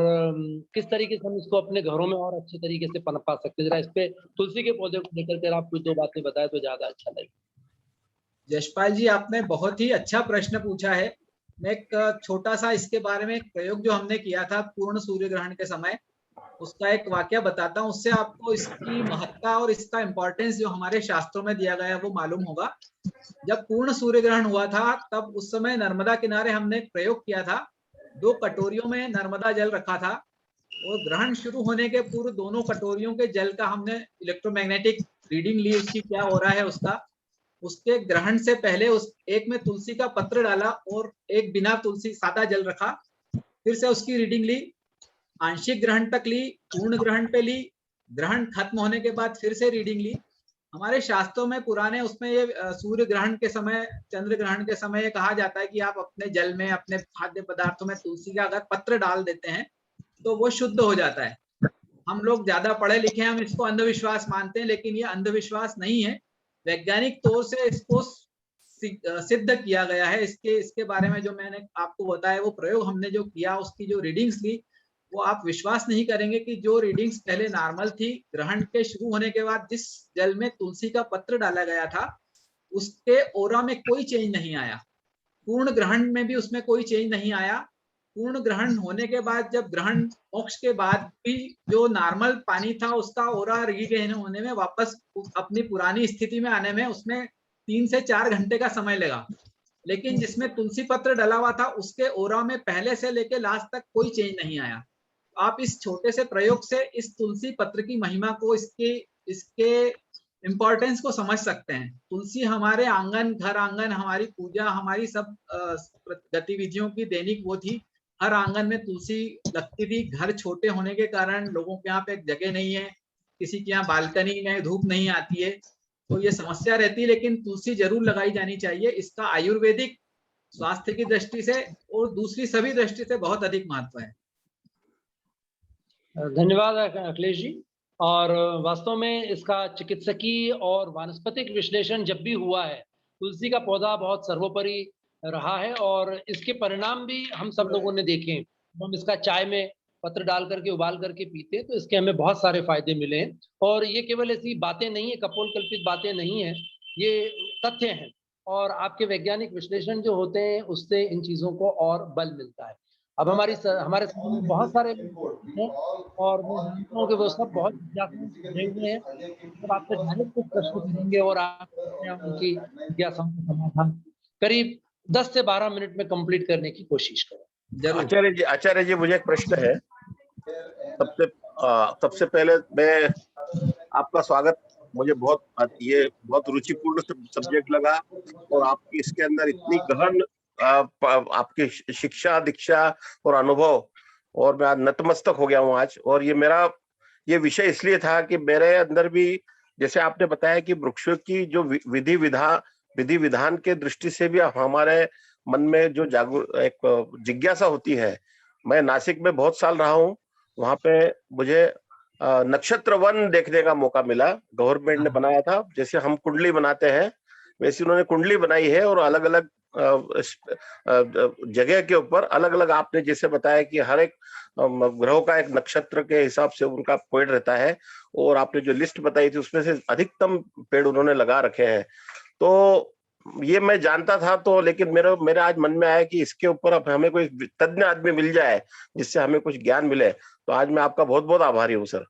किस तरीके से हम इसको अपने घरों में और अच्छे तरीके से पनपा सकते हैं? जरा इस पे तुलसी के पौधे को लेकर के आप कुछ दो बातें बताएं तो ज्यादा अच्छा लगेगा। यशपाल जी, आपने बहुत ही अच्छा प्रश्न पूछा है। मैं एक छोटा सा इसके बारे में एक प्रयोग जो हमने किया था पूर्ण सूर्य ग्रहण के समय, उसका एक वाक्य बताता हूँ, उससे आपको इसकी महत्ता और इसका इंपॉर्टेंस जो हमारे शास्त्रों में दिया गया है वो मालूम होगा। जब पूर्ण सूर्य ग्रहण हुआ था तब उस समय नर्मदा किनारे हमने एक प्रयोग किया था। 2 कटोरियों में नर्मदा जल रखा था और ग्रहण शुरू होने के पूर्व दोनों कटोरियों के जल का हमने इलेक्ट्रोमैग्नेटिक रीडिंग ली, उसकी क्या हो रहा है उसका। उसके ग्रहण से पहले उस एक में तुलसी का पत्र डाला और एक बिना तुलसी सादा जल रखा, फिर से उसकी रीडिंग ली, आंशिक ग्रहण तक ली, पूर्ण ग्रहण पे ली, ग्रहण खत्म होने के बाद फिर से रीडिंग ली। हमारे शास्त्रों में पुराने उसमें ये सूर्य ग्रहण के समय, चंद्र ग्रहण के समय ये कहा जाता है कि आप अपने जल में, अपने खाद्य पदार्थों में तुलसी का अगर पत्र डाल देते हैं तो वो शुद्ध हो जाता है। हम लोग ज्यादा पढ़े लिखे हैं, हम इसको अंधविश्वास मानते हैं, लेकिन ये अंधविश्वास नहीं है। वैज्ञानिक तौर से इसको सिद्ध किया गया है। इसके बारे में जो मैंने आपको बताया, वो प्रयोग हमने जो किया, उसकी जो रीडिंग्स ली, वो आप विश्वास नहीं करेंगे कि जो रीडिंग्स पहले नॉर्मल थी, ग्रहण के शुरू होने के बाद जिस जल में तुलसी का पत्र डाला गया था उसके ओरा में कोई चेंज नहीं आया। पूर्ण ग्रहण में भी उसमें कोई चेंज नहीं आया। पूर्ण ग्रहण होने के बाद, जब ग्रहण मोक्ष के बाद भी जो नॉर्मल पानी था उसका ओरा रीगेन होने में, वापस अपनी पुरानी स्थिति में आने में उसमें 3 से 4 घंटे का समय लगा। लेकिन जिसमें तुलसी पत्र डला हुआ था उसके ओरा में पहले से लेके लास्ट तक कोई चेंज नहीं आया। आप इस छोटे से प्रयोग से इस तुलसी पत्र की महिमा को, इसके इम्पोर्टेंस को समझ सकते हैं। तुलसी हमारे आंगन, घर आंगन, हमारी पूजा, हमारी सब गतिविधियों की दैनिक वो थी। हर आंगन में तुलसी लगती थी। घर छोटे होने के कारण लोगों के यहाँ पे जगह नहीं है, किसी के यहाँ बालकनी में धूप नहीं आती है, तो ये समस्या रहती है। लेकिन तुलसी जरूर लगाई जानी चाहिए। इसका आयुर्वेदिक स्वास्थ्य की दृष्टि से और दूसरी सभी दृष्टि से बहुत अधिक महत्व है। धन्यवाद अखिलेश जी। और वास्तव में इसका चिकित्सकीय और वानस्पतिक विश्लेषण जब भी हुआ है, तुलसी का पौधा बहुत सर्वोपरि रहा है और इसके परिणाम भी हम सब लोगों ने देखे। हम इसका चाय में पत्र डाल करके, उबाल करके पीते हैं तो इसके हमें बहुत सारे फायदे मिले हैं। और ये केवल ऐसी बातें नहीं है, कपोल कल्पित बातें नहीं है, ये तथ्य हैं। और आपके वैज्ञानिक विश्लेषण जो होते हैं उससे इन चीजों को और बल मिलता है। अब हमारे सामने बहुत सारे हैं और मैं जानता हूँ कि वो सब बहुत जिज्ञासु हुए हैं। जब आपसे डायरेक्ट कुछ प्रश्न करेंगे और आप उनकी जिज्ञासाओं का समाधान करीब 10 से 12 मिनट में कंप्लीट करने की कोशिश करें। आचार्य जी मुझे एक प्रश्न है। सबसे पहले मैं आपका स्वागत, मुझे ये बहुत रुचिपूर्ण सब्जेक्ट लगा और आपकी इसके अंदर इतनी गहन आपकी शिक्षा, दीक्षा और अनुभव, और मैं आज नतमस्तक हो गया हूँ आज। और ये विषय इसलिए था कि मेरे अंदर भी, जैसे आपने बताया कि वृक्षों की जो विधि विधान के दृष्टि से भी हमारे मन में जो एक जिज्ञासा होती है। मैं नासिक में बहुत साल रहा हूँ, वहां पे मुझे नक्षत्र वन देखने का मौका मिला। गवर्नमेंट ने बनाया था, जैसे हम कुंडली बनाते हैं वैसी उन्होंने कुंडली बनाई है और अलग अलग जगह के ऊपर अलग अलग, आपने जैसे बताया कि हर एक ग्रहों का एक नक्षत्र के हिसाब से उनका पेड़ रहता है, और आपने जो लिस्ट बताई थी उसमें से अधिकतम पेड़ उन्होंने लगा रखे हैं। तो ये मैं जानता था, तो लेकिन मेरे आज मन में आया कि इसके ऊपर अब हमें कोई तज्ञ आदमी मिल जाए जिससे हमें कुछ ज्ञान मिले। तो आज मैं आपका बहुत बहुत आभारी हूँ सर,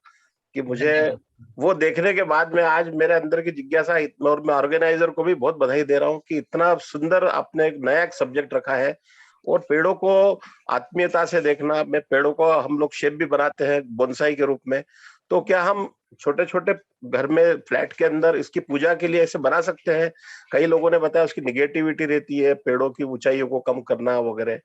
कि मुझे वो देखने के बाद में आज मेरे अंदर की जिज्ञासा, और मैं ऑर्गेनाइजर को भी बहुत बधाई दे रहा हूँ कि इतना सुंदर आपने एक नया सब्जेक्ट रखा है। और पेड़ों को आत्मीयता से देखना, मैं पेड़ों को हम लोग शेप भी बनाते हैं बोनसाई के रूप में, तो क्या हम छोटे छोटे घर में फ्लैट के अंदर इसकी पूजा के लिए ऐसे बना सकते हैं? कई लोगों ने बताया उसकी निगेटिविटी रहती है, पेड़ों की ऊंचाइयों को कम करना वगैरह।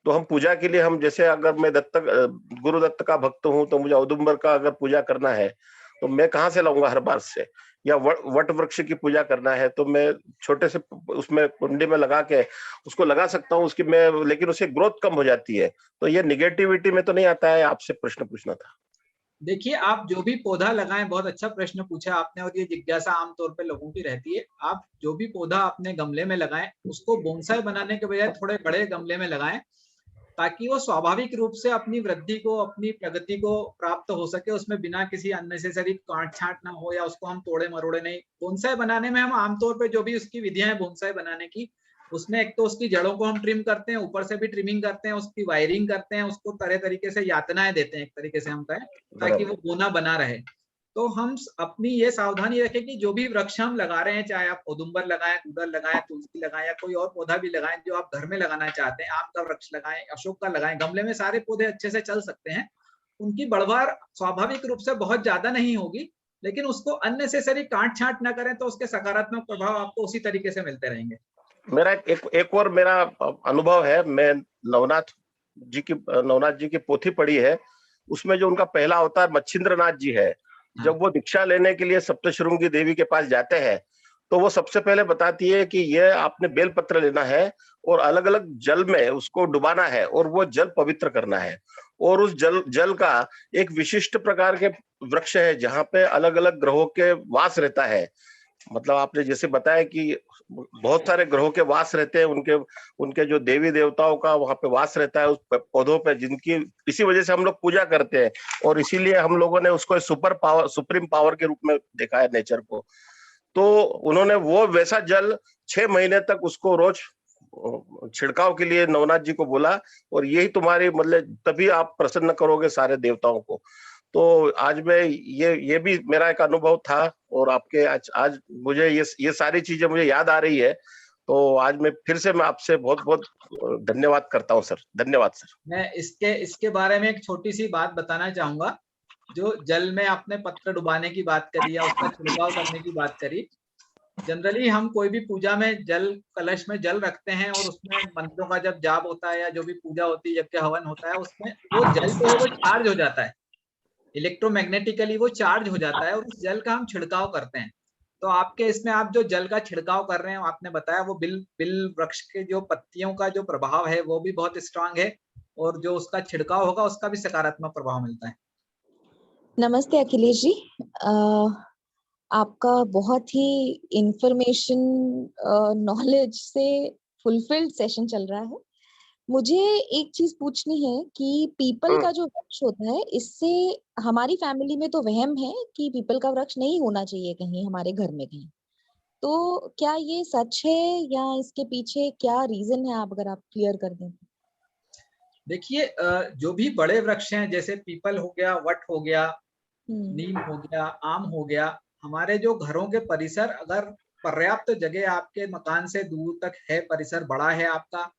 तो हम पूजा के लिए, हम जैसे अगर मैं गुरुदत्त का भक्त हूं, तो मुझे औदुंबर का अगर पूजा करना है तो मैं कहाँ से लाऊंगा हर बार से? या वट वृक्ष की पूजा करना है तो मैं छोटे से उसमें कुंडी में लगा के उसको लगा सकता हूँ उसकी मैं, लेकिन उससे ग्रोथ कम हो जाती है। तो ये निगेटिविटी में तो नहीं आता है? आपसे प्रश्न पूछना था। देखिए, आप जो भी पौधा लगाएं, बहुत अच्छा प्रश्न पूछा आपने, और ये जिज्ञासा आमतौर पे लोगों की रहती है। आप जो भी पौधा अपने गमले में लगाएं, उसको बोनसाई बनाने के बजाय थोड़े बड़े गमले में लगाएं, ताकि वो स्वाभाविक रूप से अपनी वृद्धि को, अपनी प्रगति को प्राप्त हो सके, उसमें बिना किसी अननेसेसरी काट छांट ना हो, या उसको हम तोड़े मरोड़े नहीं। बोनसाई बनाने में हम आमतौर पे जो भी उसकी विधियां हैं बोनसाई बनाने की, उसमें एक तो उसकी जड़ों को हम ट्रिम करते हैं, ऊपर से भी ट्रिमिंग करते हैं, उसकी वायरिंग करते हैं, उसको तरह तरीके से यातनाएं देते हैं, एक तरीके से हम कहें, ताकि वो बोना बना रहे। तो हम अपनी ये सावधानी रखें कि जो भी वृक्ष हम लगा रहे हैं, चाहे आप औदुंबर लगाएं, कूदर लगाएं, तुलसी लगाएं, या कोई और पौधा भी लगाएं जो आप घर में लगाना चाहते हैं, आम का वृक्ष लगाएं, अशोक का लगाएं, गमले में सारे पौधे अच्छे से चल सकते हैं। उनकी बढ़वार स्वाभाविक रूप से बहुत ज्यादा नहीं होगी, लेकिन उसको अननेसेसरी काट छांट ना करें, तो उसके सकारात्मक प्रभाव आपको उसी तरीके से मिलते रहेंगे। मेरा एक और मेरा अनुभव है, मैं नवनाथ जी की पोथी पढ़ी है, उसमें जो उनका पहला अवतार मच्छिंद्र नाथ जी है, जब वो दीक्षा लेने के लिए सप्तशृंगी देवी के पास जाते हैं, तो वो सबसे पहले बताती है कि ये आपने बेलपत्र लेना है और अलग अलग जल में उसको डुबाना है और वो जल पवित्र करना है। और उस जल का एक विशिष्ट प्रकार के वृक्ष है जहाँ पे अलग अलग ग्रहों के वास रहता है। मतलब आपने जैसे बताया कि बहुत सारे ग्रहों के वास रहते हैं, उनके जो देवी देवताओं का वहां पे वास रहता है उस पौधों पे, जिनकी इसी वजह से हम लोग पूजा करते हैं, और इसीलिए हम लोगों ने उसको सुप्रीम पावर के रूप में देखा है नेचर को। तो उन्होंने वो वैसा जल 6 महीने तक उसको रोज छिड़काव के लिए नवनाथ जी को बोला, और यही तुम्हारी मतलब तभी आप प्रसन्न करोगे सारे देवताओं को। तो आज मैं ये भी मेरा एक अनुभव था, और आपके आज मुझे ये सारी चीजें मुझे याद आ रही है। तो आज मैं फिर से मैं आपसे बहुत बहुत धन्यवाद करता हूँ सर। धन्यवाद सर। मैं इसके बारे में एक छोटी सी बात बताना चाहूंगा। जो जल में आपने पत्र डुबाने की बात करी या उसका छिड़काव करने की बात करी, जनरली हम कोई भी पूजा में जल, कलश में जल रखते हैं, और उसमें मंत्रों का जब जाप होता है या जो भी पूजा होती है, यज्ञ हवन होता है, उसमें वो जल जो है वो चार्ज हो जाता है, इलेक्ट्रोमैग्नेटिकली वो चार्ज हो जाता है, और उस जल का हम छिड़काव करते हैं। तो आपके इसमें आप जो जल का छिड़काव कर रहे हैं, आपने बताया वो बिल वृक्ष के जो पत्तियों का जो प्रभाव है वो भी बहुत स्ट्रांग है, और जो उसका छिड़काव होगा उसका भी सकारात्मक प्रभाव मिलता है। नमस्ते अखिलेश जी, आपका बहुत ही इंफॉर्मेशन नॉलेज से फुलफिल्ड सेशन चल रहा है। मुझे एक चीज पूछनी है कि पीपल का जो वृक्ष होता है, इससे हमारी फैमिली में तो वहम है कि पीपल का वृक्ष नहीं होना चाहिए कहीं हमारे घर में कहीं, तो क्या ये सच है या इसके पीछे क्या रीजन है? आप अगर आप क्लियर कर दें। देखिए, जो भी बड़े वृक्ष हैं, जैसे पीपल हो गया, वट हो गया, नीम हो गया, आम हो गया, हमारे जो घरों के परिसर, अगर पर्याप्त जगह आपके मकान से दूर तक है, परिसर बड़ा है आपका,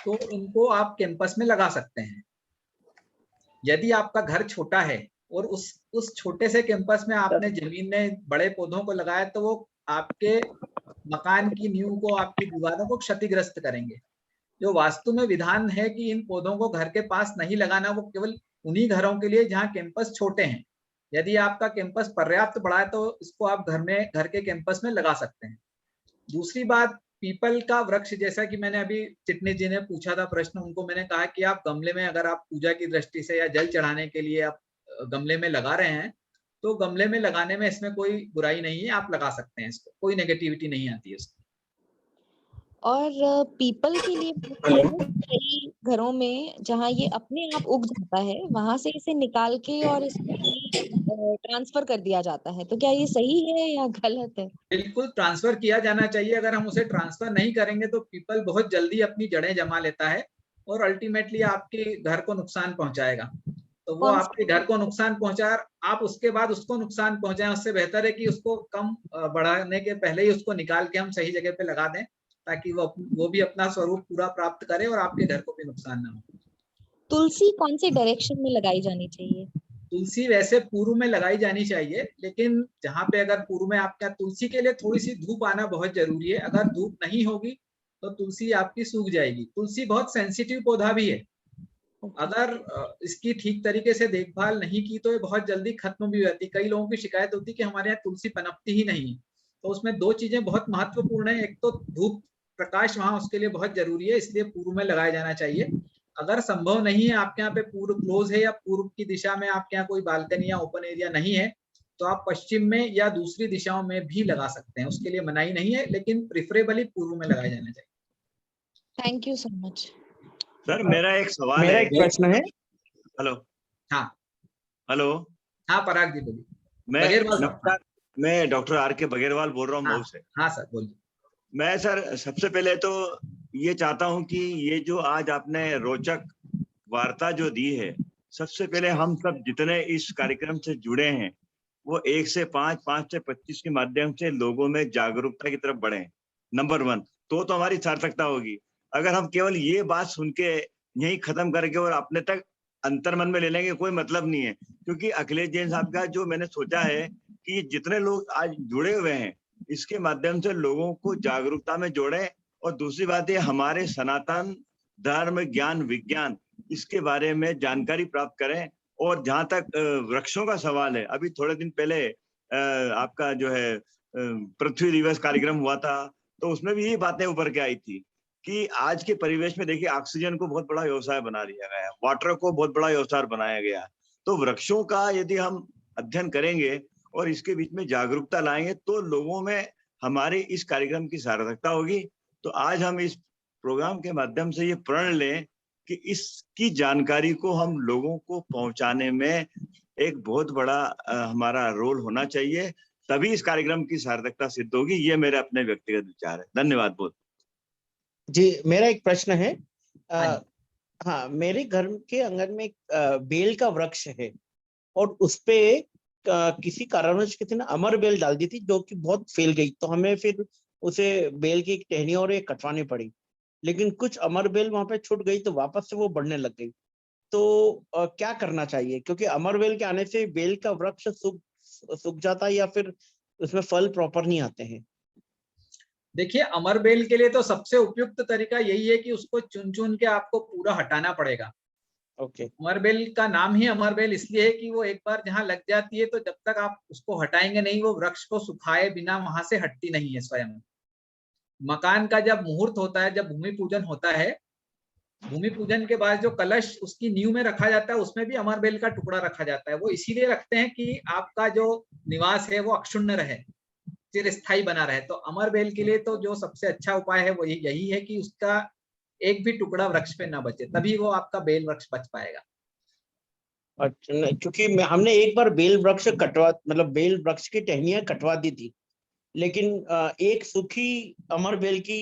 तो इनको आप कैंपस में लगा सकते हैं। यदि आपका घर छोटा है और उस छोटे से कैंपस में आपने जमीन में बड़े पौधों को लगाया, तो वो आपके मकान की नींव को, आपकी दीवारों को क्षतिग्रस्त करेंगे। जो वास्तु में विधान है कि इन पौधों को घर के पास नहीं लगाना, वो केवल उन्हीं घरों के लिए जहाँ कैंपस छोटे हैं। यदि आपका कैंपस पर्याप्त बड़ा है तो इसको आप घर के कैंपस में लगा सकते हैं। दूसरी बात, पीपल का वृक्ष, जैसा कि मैंने अभी चिटनी जी ने पूछा था प्रश्न, उनको मैंने कहा कि आप गमले में, अगर आप पूजा की दृष्टि से या जल चढ़ाने के लिए आप गमले में लगा रहे हैं, तो गमले में लगाने में इसमें कोई बुराई नहीं है, आप लगा सकते हैं इसको, कोई नेगेटिविटी नहीं आती है इसको। और पीपल के लिए कई घरों में जहाँ ये अपने आप उग जाता है वहां से इसे निकाल के और इसको ट्रांसफर कर दिया जाता है, तो क्या ये सही है या गलत है? बिल्कुल ट्रांसफर किया जाना चाहिए। अगर हम उसे ट्रांसफर नहीं करेंगे तो पीपल बहुत जल्दी अपनी जड़ें जमा लेता है और अल्टीमेटली आपके घर को नुकसान पहुंचाएगा। तो वो आपके घर को नुकसान पहुंचा, आप उसके बाद उसको नुकसान पहुंचाएं, उससे बेहतर है कि उसको कम बढ़ाने के पहले ही उसको निकाल के हम सही जगह पे लगा दें, ताकि वो भी अपना स्वरूप पूरा प्राप्त करे और आपके घर को भी नुकसान ना हो। तुलसी कौन से डायरेक्शन में लगाई जानी चाहिए? तुलसी वैसे पूर्व में लगाई जानी चाहिए, लेकिन जहाँ पे अगर पूर्व में आपका, तुलसी के लिए थोड़ी सी धूप आना बहुत जरूरी है। अगर धूप नहीं होगी तो तुलसी आपकी सूख जाएगी। तुलसी बहुत सेंसिटिव पौधा भी है, अगर इसकी ठीक तरीके से देखभाल नहीं की तो ये बहुत जल्दी खत्म भी हो जाती है। कई लोगों की शिकायत होती है कि हमारे यहाँ तुलसी पनपती ही नहीं। तो उसमें दो चीजें बहुत महत्वपूर्ण है, एक तो धूप प्रकाश वहां उसके लिए बहुत जरूरी है, इसलिए पूर्व में लगाया जाना चाहिए। अगर संभव नहीं है, आपके यहाँ पे पूर्व क्लोज है या पूर्व की दिशा में आपके यहाँ कोई बालकनी या ओपन एरिया नहीं है, तो आप पश्चिम में या दूसरी दिशाओं में भी लगा सकते हैं, उसके लिए मनाही नहीं है, लेकिन प्रिफरेबली पूर्व में लगाया जाना चाहिए। Thank you so much. Sir मेरा एक सवाल मेरा है। एक प्रश्न है। हेलो। हाँ हेलो। हाँ पराग जी बोलिए। बगैरवाल मैं डॉक्टर आर के बगैरवाल बोल रहा हूँ मऊ से। हाँ सर बोलिए। मैं सर सबसे पहले तो ये चाहता हूँ कि ये जो आज आपने रोचक वार्ता जो दी है, सबसे पहले हम सब जितने इस कार्यक्रम से जुड़े हैं वो 1 से 5, 5 से 25 के माध्यम से लोगों में जागरूकता की तरफ बढ़े। नंबर 1 तो हमारी सार्थकता होगी। अगर हम केवल ये बात सुन के यही खत्म करके और अपने तक अंतर्मन में ले लेंगे, कोई मतलब नहीं है। क्योंकि अखिलेश जैन साहब का जो मैंने सोचा है कि जितने लोग आज जुड़े हुए हैं इसके माध्यम से लोगों को जागरूकता में जोड़ें। और दूसरी बात ये, हमारे सनातन धर्म, ज्ञान, विज्ञान इसके बारे में जानकारी प्राप्त करें। और जहां तक वृक्षों का सवाल है, अभी थोड़े दिन पहले आपका जो है पृथ्वी दिवस कार्यक्रम हुआ था, तो उसमें भी यही बातें उभर के आई थी कि आज के परिवेश में देखिए ऑक्सीजन को बहुत बड़ा व्यवसाय बना दिया गया है, वाटर को बहुत बड़ा व्यवसाय बनाया गया। तो वृक्षों का यदि हम अध्ययन करेंगे और इसके बीच में जागरूकता लाएंगे तो लोगों में हमारे इस कार्यक्रम की सार्थकता होगी। तो आज हम इस प्रोग्राम के माध्यम से ये प्रण लें कि इसकी जानकारी को हम लोगों को पहुंचाने में एक बहुत बड़ा हमारा रोल होना चाहिए, तभी इस कार्यक्रम की सार्थकता सिद्ध होगी। ये मेरे अपने व्यक्तिगत विचार है। धन्यवाद बहुत। जी मेरा एक प्रश्न है। हाँ, मेरे घर के आंगन में एक बेल का वृक्ष है और उसपे किसी कारणवश किसी ने अमर बेल डाल दी थी जो कि बहुत फैल गई, तो हमें फिर उसे बेल की टहनी और ये कटवानी पड़ी। लेकिन कुछ अमर बेल वहां पे छूट गई तो वापस से वो बढ़ने लग गई। तो क्या करना चाहिए, क्योंकि अमर बेल के आने से बेल का वृक्ष सूख जाता है या फिर उसमें फल प्रॉपर नहीं आते हैं? देखिए अमरबेल के लिए तो सबसे उपयुक्त तरीका यही है कि उसको चुन चुन के आपको पूरा हटाना पड़ेगा। ओके। अमरबेल का नाम ही अमरबेल इसलिए है कि वो एक बार जहां लग जाती है तो जब तक आप उसको हटाएंगे नहीं, वो वृक्ष को सुखाए बिना वहां से हटती नहीं है स्वयं। मकान का जब मुहूर्त होता है, जब भूमि पूजन होता है, भूमि पूजन के बाद जो कलश उसकी नींव में रखा जाता है उसमें भी अमरबेल का टुकड़ा रखा जाता है। वो इसीलिए रखते हैं कि आपका जो निवास है वो अक्षुण्ण रहे, चिरस्थायी बना रहे। तो अमरबेल के लिए तो जो सबसे अच्छा उपाय है वो यही है कि उसका एक भी टुकड़ा वृक्ष पे ना बचे, तभी वो आपका बेल वृक्ष बच पाएगा। अच्छा, क्योंकि हमने एक बार बेल वृक्ष बेल वृक्ष की टहनियां कटवा दी थी, लेकिन एक सूखी अमर बेल की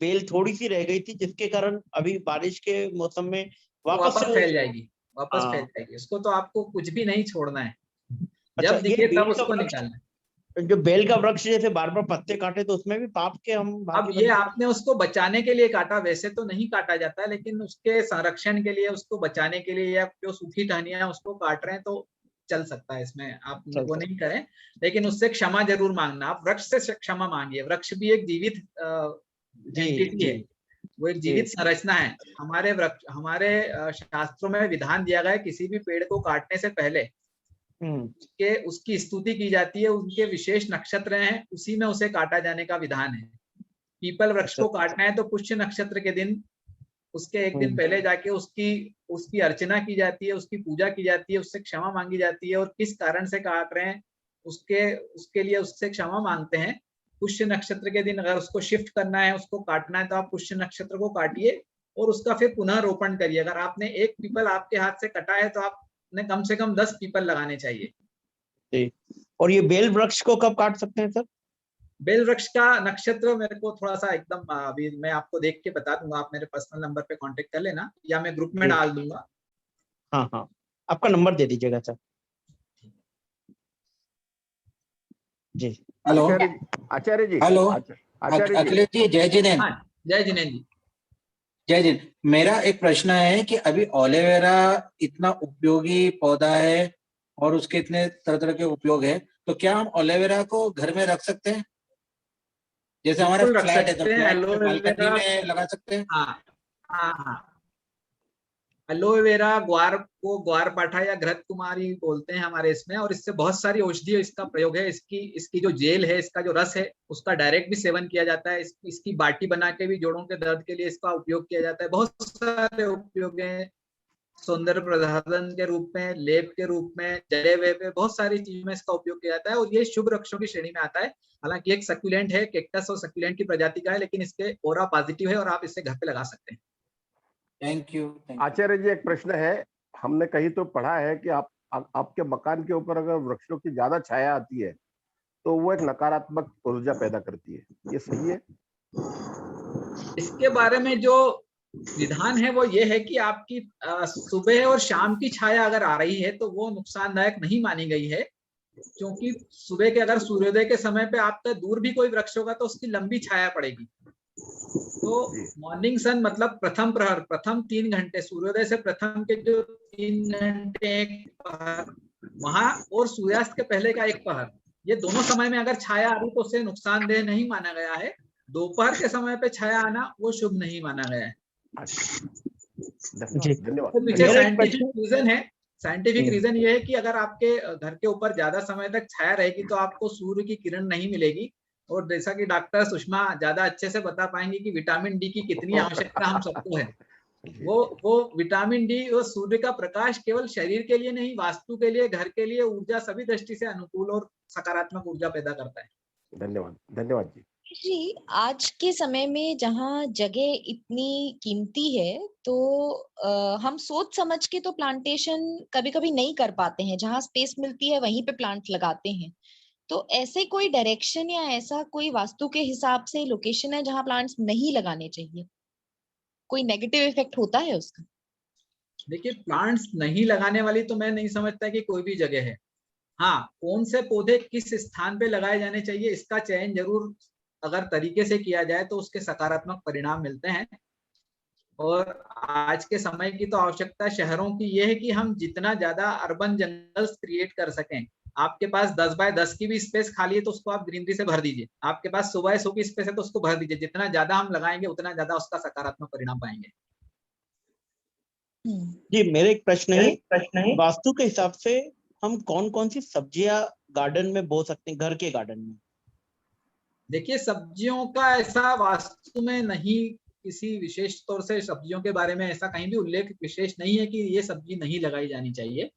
बेल थोड़ी सी रह गई थी, जिसके कारण अभी बारिश के मौसम में वापस फैल जाएगी, वापस फैल जाएगी। उसको तो आपको कुछ भी नहीं छोड़ना है, अच्छा, जब दिखे तब उसको निकालना है। जो बेल का वृक्ष जैसे बार बार पत्ते काटे तो उसमें भी पाप के हम अब ये आपने उसको बचाने के लिए काटा, वैसे तो नहीं काटा जाता, लेकिन उसके संरक्षण के लिए, उसको बचाने के लिए, या जो सूखी टहनियां उसको काट रहे हैं तो चल सकता है, इसमें आप वो नहीं करें। लेकिन उससे क्षमा जरूर मांगना, आप वृक्ष से क्षमा मांगिए। वृक्ष भी एक जीवित एंटिटी है, वो एक जीवित संरचना है। हमारे शास्त्रों में विधान दिया गया है किसी भी पेड़ को काटने से पहले के उसकी स्तुति की जाती है, उनके विशेष नक्षत्र हैं उसी में उसे काटा जाने का विधान है। पीपल वृक्ष को काटना है तो पुष्य नक्षत्र के दिन उसके एक दिन पहले जाके उसकी अर्चना की जाती है, उसकी पूजा की जाती है, उससे क्षमा मांगी जाती है, और किस कारण से काट रहे हैं उसके लिए उससे क्षमा मांगते हैं। पुष्य नक्षत्र के दिन अगर उसको शिफ्ट करना है, उसको काटना है, तो आप पुष्य नक्षत्र को काटिए और उसका फिर पुनः रोपण करिए। अगर आपने एक पीपल आपके हाथ से कटा है तो आपने कम से कम 10 पीपल लगाने चाहिए। और ये बेल वृक्ष को कब काट सकते हैं सर? बेल वृक्ष का नक्षत्र मेरे को थोड़ा सा एकदम अभी मैं आपको देख के बता दूंगा, आप मेरे पर्सनल नंबर पे कांटेक्ट कर लेना या मैं ग्रुप में डाल दूंगा। हाँ हाँ, आपका नंबर दे दीजिएगा सर। जी हेलो आचार्य जी, हेलो आचार्य जी, अखिलेश जी, जय जिनेन्द्र। हाँ, जय जिनेन्द्र जी। जय जिनेन्द्र, मेरा एक प्रश्न है कि अभी एलोवेरा इतना उपयोगी पौधा है और उसके इतने तरह तरह के उपयोग है, तो क्या हम एलोवेरा को घर में रख सकते हैं? जैसे हमारे बिल्कुल रख फ्लैट है तो सकते हैं फ्लैट में बालकनी एलोवेरा। में लगा सकते हैं। हाँ हाँ हाँ, एलोवेरा ग्वारपाठा या घृत कुमारी बोलते हैं हमारे इसमें, और इससे बहुत सारी औषधीय इसका प्रयोग है। इसकी जो जेल है, इसका जो रस है, उसका डायरेक्ट भी सेवन किया जाता है। इसकी बाटी बना के भी जोड़ों के दर्द के लिए इसका उपयोग किया जाता है। बहुत सारे उपयोग हैं, सौंदर्य प्रसाधन के रूप में, लेप के रूप में, जड़े हुए पे बहुत सारी चीजों में इसका उपयोग किया जाता है, और ये शुभ वृक्षों की श्रेणी में आता है। हालांकि एक सक्यूलेंट है, कैक्टस और सक्यूलेंट की प्रजाति का है, लेकिन इसके ऑरा पॉजिटिव है और आप इसे घर पे लगा सकते हैं। Thank you. आचार्य जी, एक प्रश्न है। हमने कहीं तो पढ़ा है कि आपके मकान के ऊपर अगर वृक्षों की ज्यादा छाया आती है तो वो एक नकारात्मक ऊर्जा पैदा करती है, ये सही है? इसके बारे में जो विधान है वो ये है कि आपकी सुबह और शाम की छाया अगर आ रही है तो वो नुकसानदायक नहीं मानी गई है, क्योंकि सुबह के अगर सूर्योदय के समय पे आपका दूर भी कोई वृक्ष होगा तो उसकी लंबी छाया पड़ेगी। तो मॉर्निंग सन मतलब प्रथम प्रहर, प्रथम 3 घंटे, सूर्योदय से प्रथम के जो 3 घंटे एक पहर वहां, और सूर्यास्त के पहले का एक पहर, ये दोनों समय में अगर छाया आ रही तो उसे नुकसानदेह नहीं माना गया है। दोपहर के समय पे छाया आना वो शुभ नहीं माना गया है। धन्यवाद। पीछे साइंटिफिक रीजन है। साइंटिफिक रीजन ये है कि अगर आपके घर के ऊपर ज्यादा समय तक छाया रहेगी तो आपको सूर्य की किरण नहीं मिलेगी, और जैसा कि डॉक्टर सुषमा ज्यादा अच्छे से बता पाएंगे कि विटामिन डी की कितनी आवश्यकता हम सबको है। वो विटामिन डी और सूर्य का प्रकाश केवल शरीर के लिए नहीं, वास्तु के लिए, घर के लिए, ऊर्जा सभी दृष्टि से अनुकूल और सकारात्मक ऊर्जा पैदा करता है। धन्यवाद, धन्यवाद जी। जी, आज के समय में जहाँ जगह इतनी कीमती है तो हम सोच समझ के तो प्लांटेशन कभी-कभी नहीं कर पाते हैं। जहाँ स्पेस मिलती है वहीं पे प्लांट लगाते हैं। तो ऐसे कोई डायरेक्शन या ऐसा कोई वास्तु के हिसाब से लोकेशन है जहाँ प्लांट्स नहीं लगाने चाहिए? कोई नेगेटिव इफेक्ट होता है उसका? देखिए, प्लांट्स नहीं लगाने वाली तो मैं नहीं समझता कि कोई भी जगह है। हाँ, कौन से पौधे किस स्थान पे लगाए जाने चाहिए इसका चयन जरूर अगर तरीके से किया जाए तो उसके सकारात्मक परिणाम मिलते हैं। और आज के समय की तो आवश्यकता शहरों की ये है कि हम जितना ज्यादा अर्बन जंगल्स क्रिएट कर सकें। आपके पास 10 बाय 10 की भी स्पेस खाली है तो उसको आप ग्रीनरी से भर दीजिए। आपके पास 100 बाय 100 की स्पेस है तो उसको भर दीजिए। जितना ज्यादा हम लगाएंगे उतना ज्यादा उसका सकारात्मक परिणाम पाएंगे। जी, मेरे एक प्रश्न है, वास्तु के हिसाब से हम कौन कौन सी सब्जियां गार्डन में बो सकते हैं, घर के गार्डन में? देखिए, सब्जियों का ऐसा वास्तु में नहीं, किसी विशेष तौर से सब्जियों के बारे में ऐसा कहीं भी उल्लेख विशेष नहीं है कि ये सब्जी नहीं लगाई जानी चाहिए।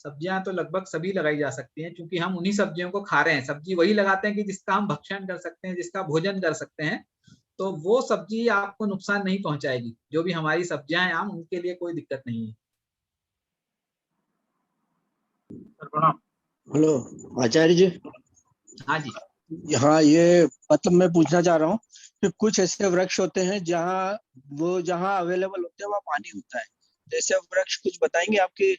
सब्जियां तो लगभग सभी लगाई जा सकती हैं, क्योंकि हम उन्हीं सब्जियों को खा रहे हैं। सब्जी वही लगाते हैं कि जिसका हम भक्षण कर सकते हैं, जिसका भोजन कर सकते हैं, तो वो सब्जी आपको नुकसान नहीं पहुंचाएगी। जो भी हमारी सब्जियां हैं आम, उनके लिए कोई दिक्कत नहीं है। हेलो आचार्य जी। हाँ जी। हाँ, ये मतलब मैं पूछना चाह रहा हूँ कि कुछ ऐसे वृक्ष होते हैं जहाँ अवेलेबल होते हैं वहाँ पानी होता है, जैसे वृक्ष कुछ बताएंगे आपके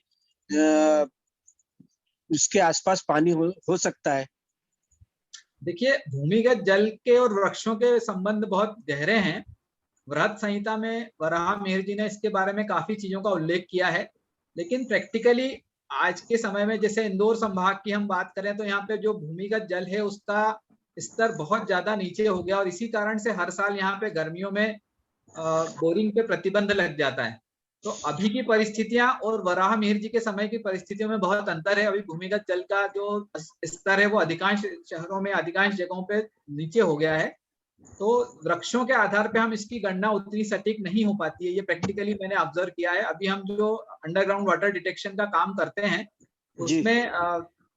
उसके आसपास पानी हो सकता है? देखिए, भूमिगत जल के और वृक्षों के संबंध बहुत गहरे हैं। वृहत संहिता में वराह मिहिर जी ने इसके बारे में काफी चीजों का उल्लेख किया है, लेकिन प्रैक्टिकली आज के समय में जैसे इंदौर संभाग की हम बात करें तो यहाँ पे जो भूमिगत जल है उसका स्तर बहुत ज्यादा नीचे हो गया, और इसी कारण से हर साल यहाँ पे गर्मियों में बोरिंग पे प्रतिबंध लग जाता है। तो अभी की परिस्थितियां और वराह मिहिर जी के समय की परिस्थितियों में बहुत अंतर है। अभी भूमिगत जल का जो स्तर है वो अधिकांश शहरों में, अधिकांश जगहों पे नीचे हो गया है, तो वृक्षों के आधार पे हम इसकी गणना उतनी सटीक नहीं हो पाती है, ये प्रैक्टिकली मैंने ऑब्जर्व किया है। अभी हम जो अंडरग्राउंड वाटर डिटेक्शन का काम करते हैं उसमें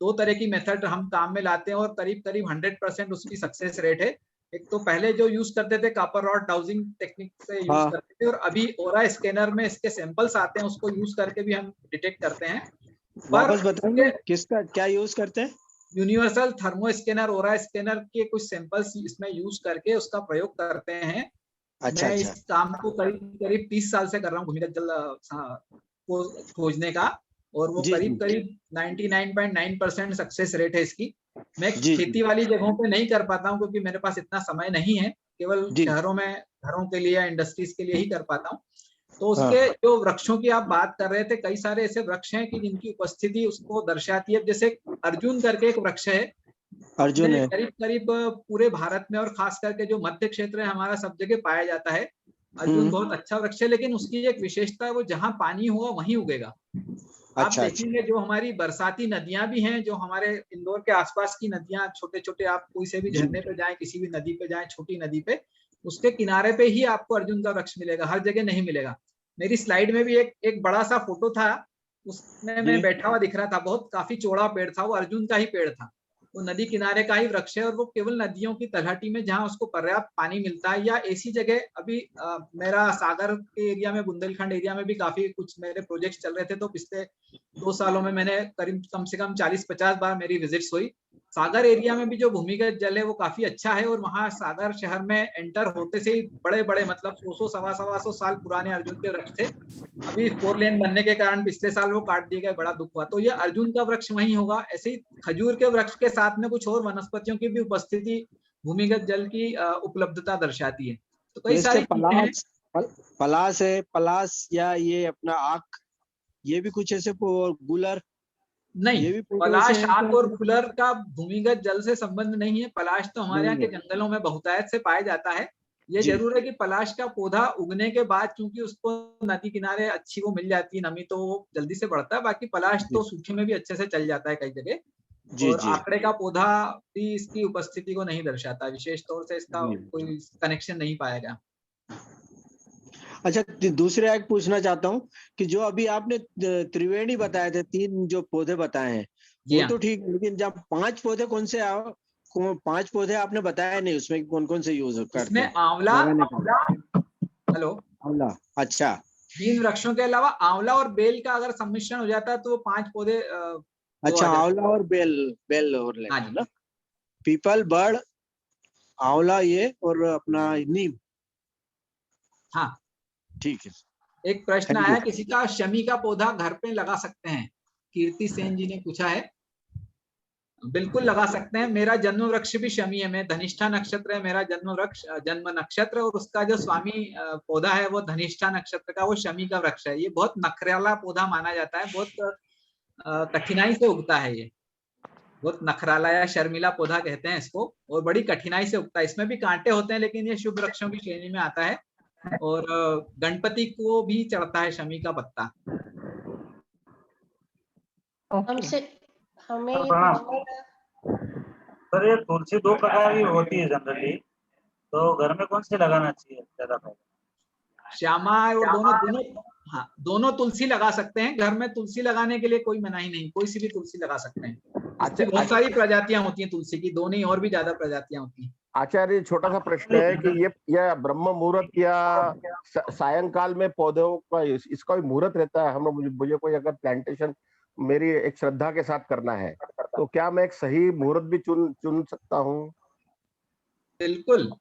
2 तरह की मेथड हम काम में लाते हैं और करीब करीब 100% उसकी सक्सेस रेट है। एक तो पहले जो यूज करते थे कॉपर रॉड डाउजिंग टेक्निक से यूज करते थे, और अभी ओरा स्कैनर में इसके सैंपल्स आते हैं, उसको यूज करके भी हम डिटेक्ट करते हैं। वापस बताएंगे किसका क्या यूज करते हैं? यूनिवर्सल थर्मो स्कैनर, ओरा स्कैनर के कुछ सैंपल्स इसमें यूज करके उसका प्रयोग करते हैं। अच्छा, मैं अच्छा। इस काम को करीब 30 साल से कर रहा हूँ भूमिगत जल को खोजने का, और वो करीब करीब 99.9% सक्सेस रेट है इसकी। मैं खेती वाली जगहों पे नहीं कर पाता हूँ क्योंकि मेरे पास इतना समय नहीं है, केवल शहरों में घरों के लिए या इंडस्ट्रीज के लिए ही कर पाता हूँ। तो उसके जो वृक्षों की आप बात कर रहे थे, कई सारे ऐसे वृक्ष हैं कि जिनकी उपस्थिति उसको दर्शाती है। जैसे अर्जुन करके एक वृक्ष है, अर्जुन है, करीब करीब पूरे भारत में और खास करके जो मध्य क्षेत्र है हमारा सब जगह पाया जाता है। अर्जुन बहुत अच्छा वृक्ष है, लेकिन उसकी एक विशेषता है, वो जहाँ पानी होगा वहीं उगेगा। आप देखेंगे जो हमारी बरसाती नदियां भी हैं, जो हमारे इंदौर के आसपास की नदियां, छोटे छोटे, आप कोई से भी झरने पे जाएं, किसी भी नदी पे जाएं, छोटी नदी पे, उसके किनारे पे ही आपको अर्जुन का वृक्ष मिलेगा, हर जगह नहीं मिलेगा। मेरी स्लाइड में भी एक बड़ा सा फोटो था, उसमें मैं बैठा हुआ दिख रहा था, बहुत काफी चौड़ा पेड़ था, वो अर्जुन का ही पेड़ था। वो नदी किनारे का ही वृक्ष है और वो केवल नदियों की तलहटी में जहाँ उसको पर्याप्त पानी मिलता है या ऐसी जगह, अभी मेरा सागर के एरिया में, बुंदेलखंड एरिया में भी काफी कुछ मेरे प्रोजेक्ट्स चल रहे थे, तो पिछले 2 सालों में मैंने करीब कम से कम 40-50 बार मेरी विजिट्स हुई। सागर एरिया में भी जो भूमिगत जल है वो काफी अच्छा है, और वहाँ सागर शहर में एंटर होते से ही बड़े बड़े, मतलब 100 सवा सौ साल पुराने अर्जुन के वृक्ष थे। अभी 4 लेन बनने के कारण पिछले साल वो काट दिए गए, बड़ा दुख हुआ। तो ये अर्जुन का वृक्ष वहीं होगा। ऐसे ही खजूर के वृक्ष के साथ में कुछ और वनस्पतियों की भी उपस्थिति भूमिगत जल की उपलब्धता दर्शाती है। तो कई सारी पलास है, पलास या ये अपना आक, ये भी कुछ ऐसे गुलर नहीं, पलाश, आक और गुलर का भूमिगत जल से संबंध नहीं है। पलाश तो हमारे यहाँ के जंगलों में बहुतायत से पाया जाता है। ये जरूर है कि पलाश का पौधा उगने के बाद, क्योंकि उसको नदी किनारे अच्छी वो मिल जाती है नमी, तो वो जल्दी से बढ़ता है। बाकी पलाश तो सूखे में भी अच्छे से चल जाता है कई जगह। और आंकड़े का पौधा भी इसकी उपस्थिति को नहीं दर्शाता, विशेष तौर से इसका कोई कनेक्शन नहीं पाया गया। अच्छा, दूसरे एक पूछना चाहता हूँ कि जो अभी आपने त्रिवेणी बताए थे, 3 जो पौधे बताए हैं वो तो ठीक है, लेकिन जब 5 पौधे कौन से 5 पौधे आपने बताया नहीं, उसमें कौन कौन से यूज करते हैं? आंवला, हेलो, आंवला, अच्छा। 3 वृक्षों के अलावा आंवला और बेल का अगर सम्मिश्रण हो जाता है तो 5 पौधे। अच्छा, आंवला और बेल और ना, पीपल, बड़, आंवला, ये और अपना नीम। हाँ, ठीक है। एक प्रश्न आया किसी का, शमी का पौधा घर पे लगा सकते हैं? कीर्ति सेन जी ने पूछा है। बिल्कुल लगा सकते हैं। मेरा जन्म वृक्ष भी शमी है, मैं धनिष्ठा नक्षत्र है मेरा जन्म वृक्ष, जन्म नक्षत्र, और उसका जो स्वामी पौधा है वो धनिष्ठा नक्षत्र का, वो शमी का वृक्ष है। ये बहुत नखराला पौधा माना जाता है, बहुत कठिनाई से उगता है। ये बहुत नखराला या शर्मिला पौधा कहते हैं इसको, और बड़ी कठिनाई से उगता है। इसमें भी कांटे होते हैं, लेकिन ये शुभ वृक्षों की श्रेणी में आता है। और गणपति को भी चढ़ता है शमी का पत्ता। हमें सर, ये तुलसी 2 प्रकार की होती है जनरली, तो घर में कौन से लगाना चाहिए ज्यादा फायदा? श्यामा और दोनों, हाँ, दोनों तुलसी लगा सकते हैं। घर में तुलसी लगाने के लिए कोई मनाही नहीं, कोई सी भी तुलसी लगा सकते हैं। अच्छा, बहुत सारी प्रजातियां होती हैं तुलसी की, 2 नहीं और भी ज्यादा प्रजातियां होती हैं। आचार्य, छोटा सा प्रश्न है कि ये ब्रह्म मुहूर्त या सायंकाल में पौधों का इसका भी मुहूर्त रहता है? मुझे कोई अगर प्लांटेशन मेरी एक श्रद्धा के साथ करना है तो क्या मैं एक सही मुहूर्त भी चुन सकता हूँ? बिल्कुल,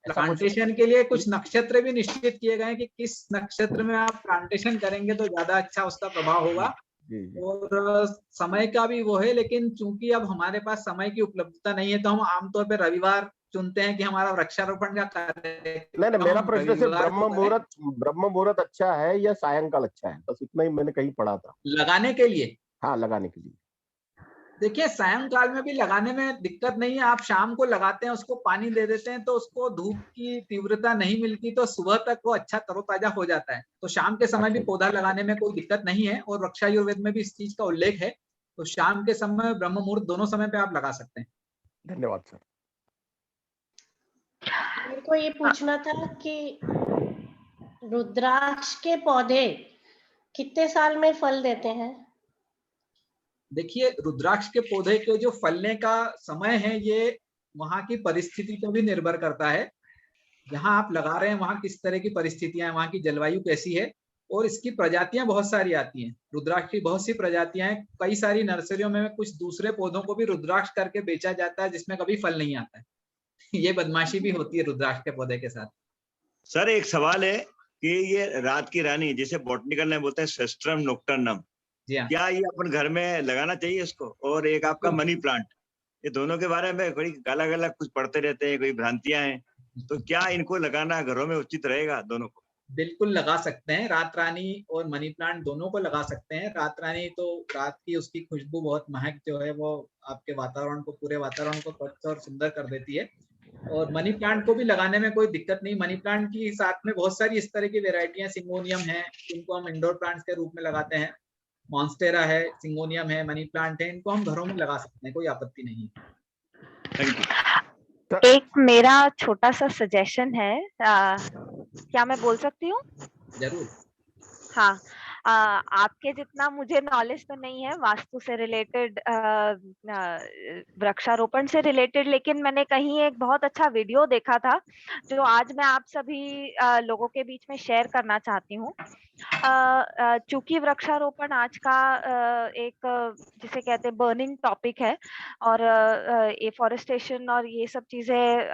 प्लांटेशन के लिए कुछ नक्षत्र भी निश्चित किए गए हैं कि किस नक्षत्र में आप प्लांटेशन करेंगे तो ज्यादा अच्छा उसका प्रभाव होगा। और समय का भी वो है, लेकिन चूंकि अब हमारे पास समय की उपलब्धता नहीं है तो हम आमतौर पर रविवार चुनते हैं कि हमारा वृक्षारोपण का कार्य। नहीं, मेरा प्रश्न सिर्फ ब्रह्म मुहूर्त अच्छा है या सायंकाल अच्छा है, बस इतना ही मैंने कहीं पढ़ा था। लगाने के लिए? हाँ, लगाने के लिए। देखिए, सायंकाल में भी लगाने में दिक्कत नहीं है। आप शाम को लगाते हैं, उसको पानी दे देते हैं, तो उसको धूप की तीव्रता नहीं मिलती, तो सुबह तक वो अच्छा तरोताजा हो जाता है। तो शाम के समय भी पौधा लगाने में कोई दिक्कत नहीं है, और वृक्षायुर्वेद में भी इस चीज का उल्लेख है। तो शाम के समय, ब्रह्म मुहूर्त, दोनों समय पे आप लगा सकते हैं। धन्यवाद सर। मेरे को ये पूछना था कि रुद्राक्ष के पौधे कितने साल में फल देते हैं? देखिए, रुद्राक्ष के पौधे के जो फलने का समय है ये वहां की परिस्थिति पर भी निर्भर करता है। जहां आप लगा रहे हैं वहां किस तरह की परिस्थितियां हैं, वहां की जलवायु कैसी है, और इसकी प्रजातियां बहुत सारी आती हैं। रुद्राक्ष की बहुत सी प्रजातियां हैं। कई सारी नर्सरियों में कुछ दूसरे पौधों को भी रुद्राक्ष करके बेचा जाता है जिसमें कभी फल नहीं आता है। ये बदमाशी भी होती है रुद्राक्ष के पौधे के साथ। सर एक सवाल है कि ये रात की रानी जिसे बॉटनिकल में बोलते हैं सेस्ट्रम नोक्टर्नम, क्या ये अपन घर में लगाना चाहिए इसको? और एक आपका मनी प्लांट, ये दोनों के बारे में बड़ी अलग अलग कुछ पढ़ते रहते हैं, कोई भ्रांतियां हैं, तो क्या इनको लगाना घरों में उचित रहेगा दोनों को? बिल्कुल लगा सकते हैं, रात रानी और मनी प्लांट दोनों को लगा सकते हैं। रात रानी तो रात की उसकी खुशबू, बहुत महक जो है वो आपके वातावरण को, पूरे वातावरण को स्वच्छ और सुंदर कर देती है। और मनी प्लांट को भी लगाने में कोई दिक्कत नहीं। मनी प्लांट की साथ में बहुत सारी इस तरह की वेराइटियां, सिंगोनियम है, इनको हम इंडोर प्लांट्स के रूप में लगाते हैं। मॉन्स्टेरा है, सिंगोनियम है, मनी प्लांट है, इनको हम घरों में लगा सकते हैं, कोई आपत्ति नहीं है। एक मेरा छोटा सा सजेशन है, क्या मैं बोल सकती हूँ? जरूर। हाँ, आपके जितना मुझे नॉलेज तो नहीं है वास्तु से रिलेटेड, वृक्षारोपण से रिलेटेड, लेकिन मैंने कहीं एक बहुत अच्छा वीडियो देखा था जो आज मैं आप सभी लोगों के बीच में शेयर करना चाहती हूँ। चूंकि वृक्षारोपण आज का एक जिसे कहते हैं बर्निंग टॉपिक है, और एफॉरेस्टेशन और ये सब चीजें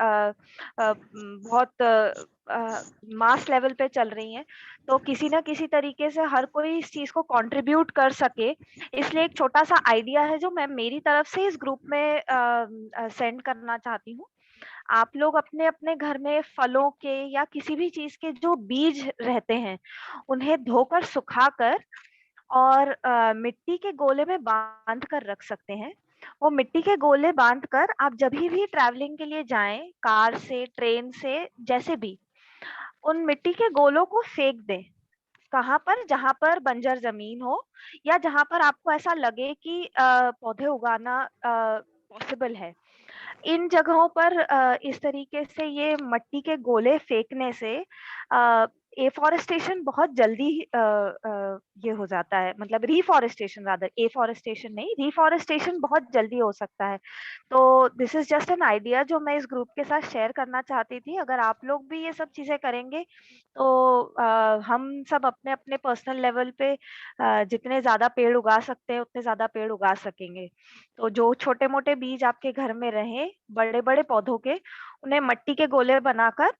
बहुत मास लेवल पे चल रही हैं, तो किसी ना किसी तरीके से हर कोई इस चीज को कंट्रीब्यूट कर सके, इसलिए एक छोटा सा आइडिया है जो मैं मेरी तरफ से इस ग्रुप में सेंड करना चाहती हूँ। आप लोग अपने अपने घर में फलों के या किसी भी चीज के जो बीज रहते हैं उन्हें धोकर सुखाकर और मिट्टी के गोले में बांध कर रख सकते हैं। वो मिट्टी के गोले बांधकर आप जब भी ट्रैवलिंग के लिए जाएं, कार से, ट्रेन से, जैसे भी, उन मिट्टी के गोलों को फेंक दें। कहाँ पर? जहां पर बंजर जमीन हो या जहां पर आपको ऐसा लगे कि पौधे उगाना पॉसिबल है। इन जगहों पर इस तरीके से ये मट्टी के गोले फेंकने से एफॉरेस्टेशन बहुत जल्दी ये हो जाता है, मतलब रिफॉरेस्टेशन, रादर एफॉरेस्टेशन नहीं, रिफॉरेस्टेशन बहुत जल्दी हो सकता है। तो this is just an idea जो मैं इस ग्रुप के साथ शेयर करना चाहती थी। अगर आप लोग भी ये सब चीजें करेंगे तो हम सब अपने अपने पर्सनल लेवल पे जितने ज्यादा पेड़ उगा सकते हैं उतने ज्यादा पेड़ उगा सकेंगे। तो जो छोटे मोटे बीज आपके घर में रहे बड़े बड़े पौधों के, उन्हें मट्टी के गोले बनाकर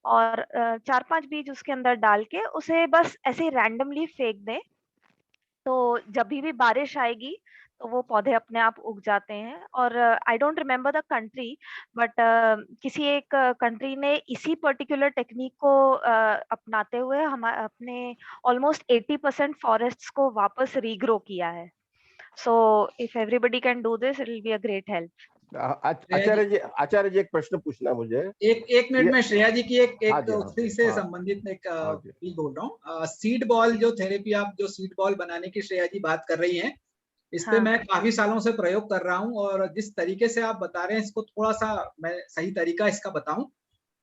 और 4-5 बीज उसके अंदर डाल के उसे बस ऐसे ही रैंडमली फेंक दें, तो जब भी बारिश आएगी तो वो पौधे अपने आप उग जाते हैं। और I don't remember the country, but किसी एक कंट्री ने इसी पर्टिकुलर टेक्निक को अपनाते हुए हम अपने ऑलमोस्ट 80% फॉरेस्ट्स को वापस रीग्रो किया है। So if everybody can do this, it will be a great help. Acharya ji एक प्रश्न पूछना मुझे। एक मिनट में श्रेया जी की एक उसी से संबंधित एक चीज बोल रहा हूँ। सीड बॉल जो थेरेपी, आप जो सीड बॉल बनाने की श्रेया जी बात कर रही हैं, इस पे मैं काफी सालों से प्रयोग कर रहा हूँ, और जिस तरीके से आप बता रहे हैं इसको थोड़ा सा मैं सही तरीका इसका बताऊं।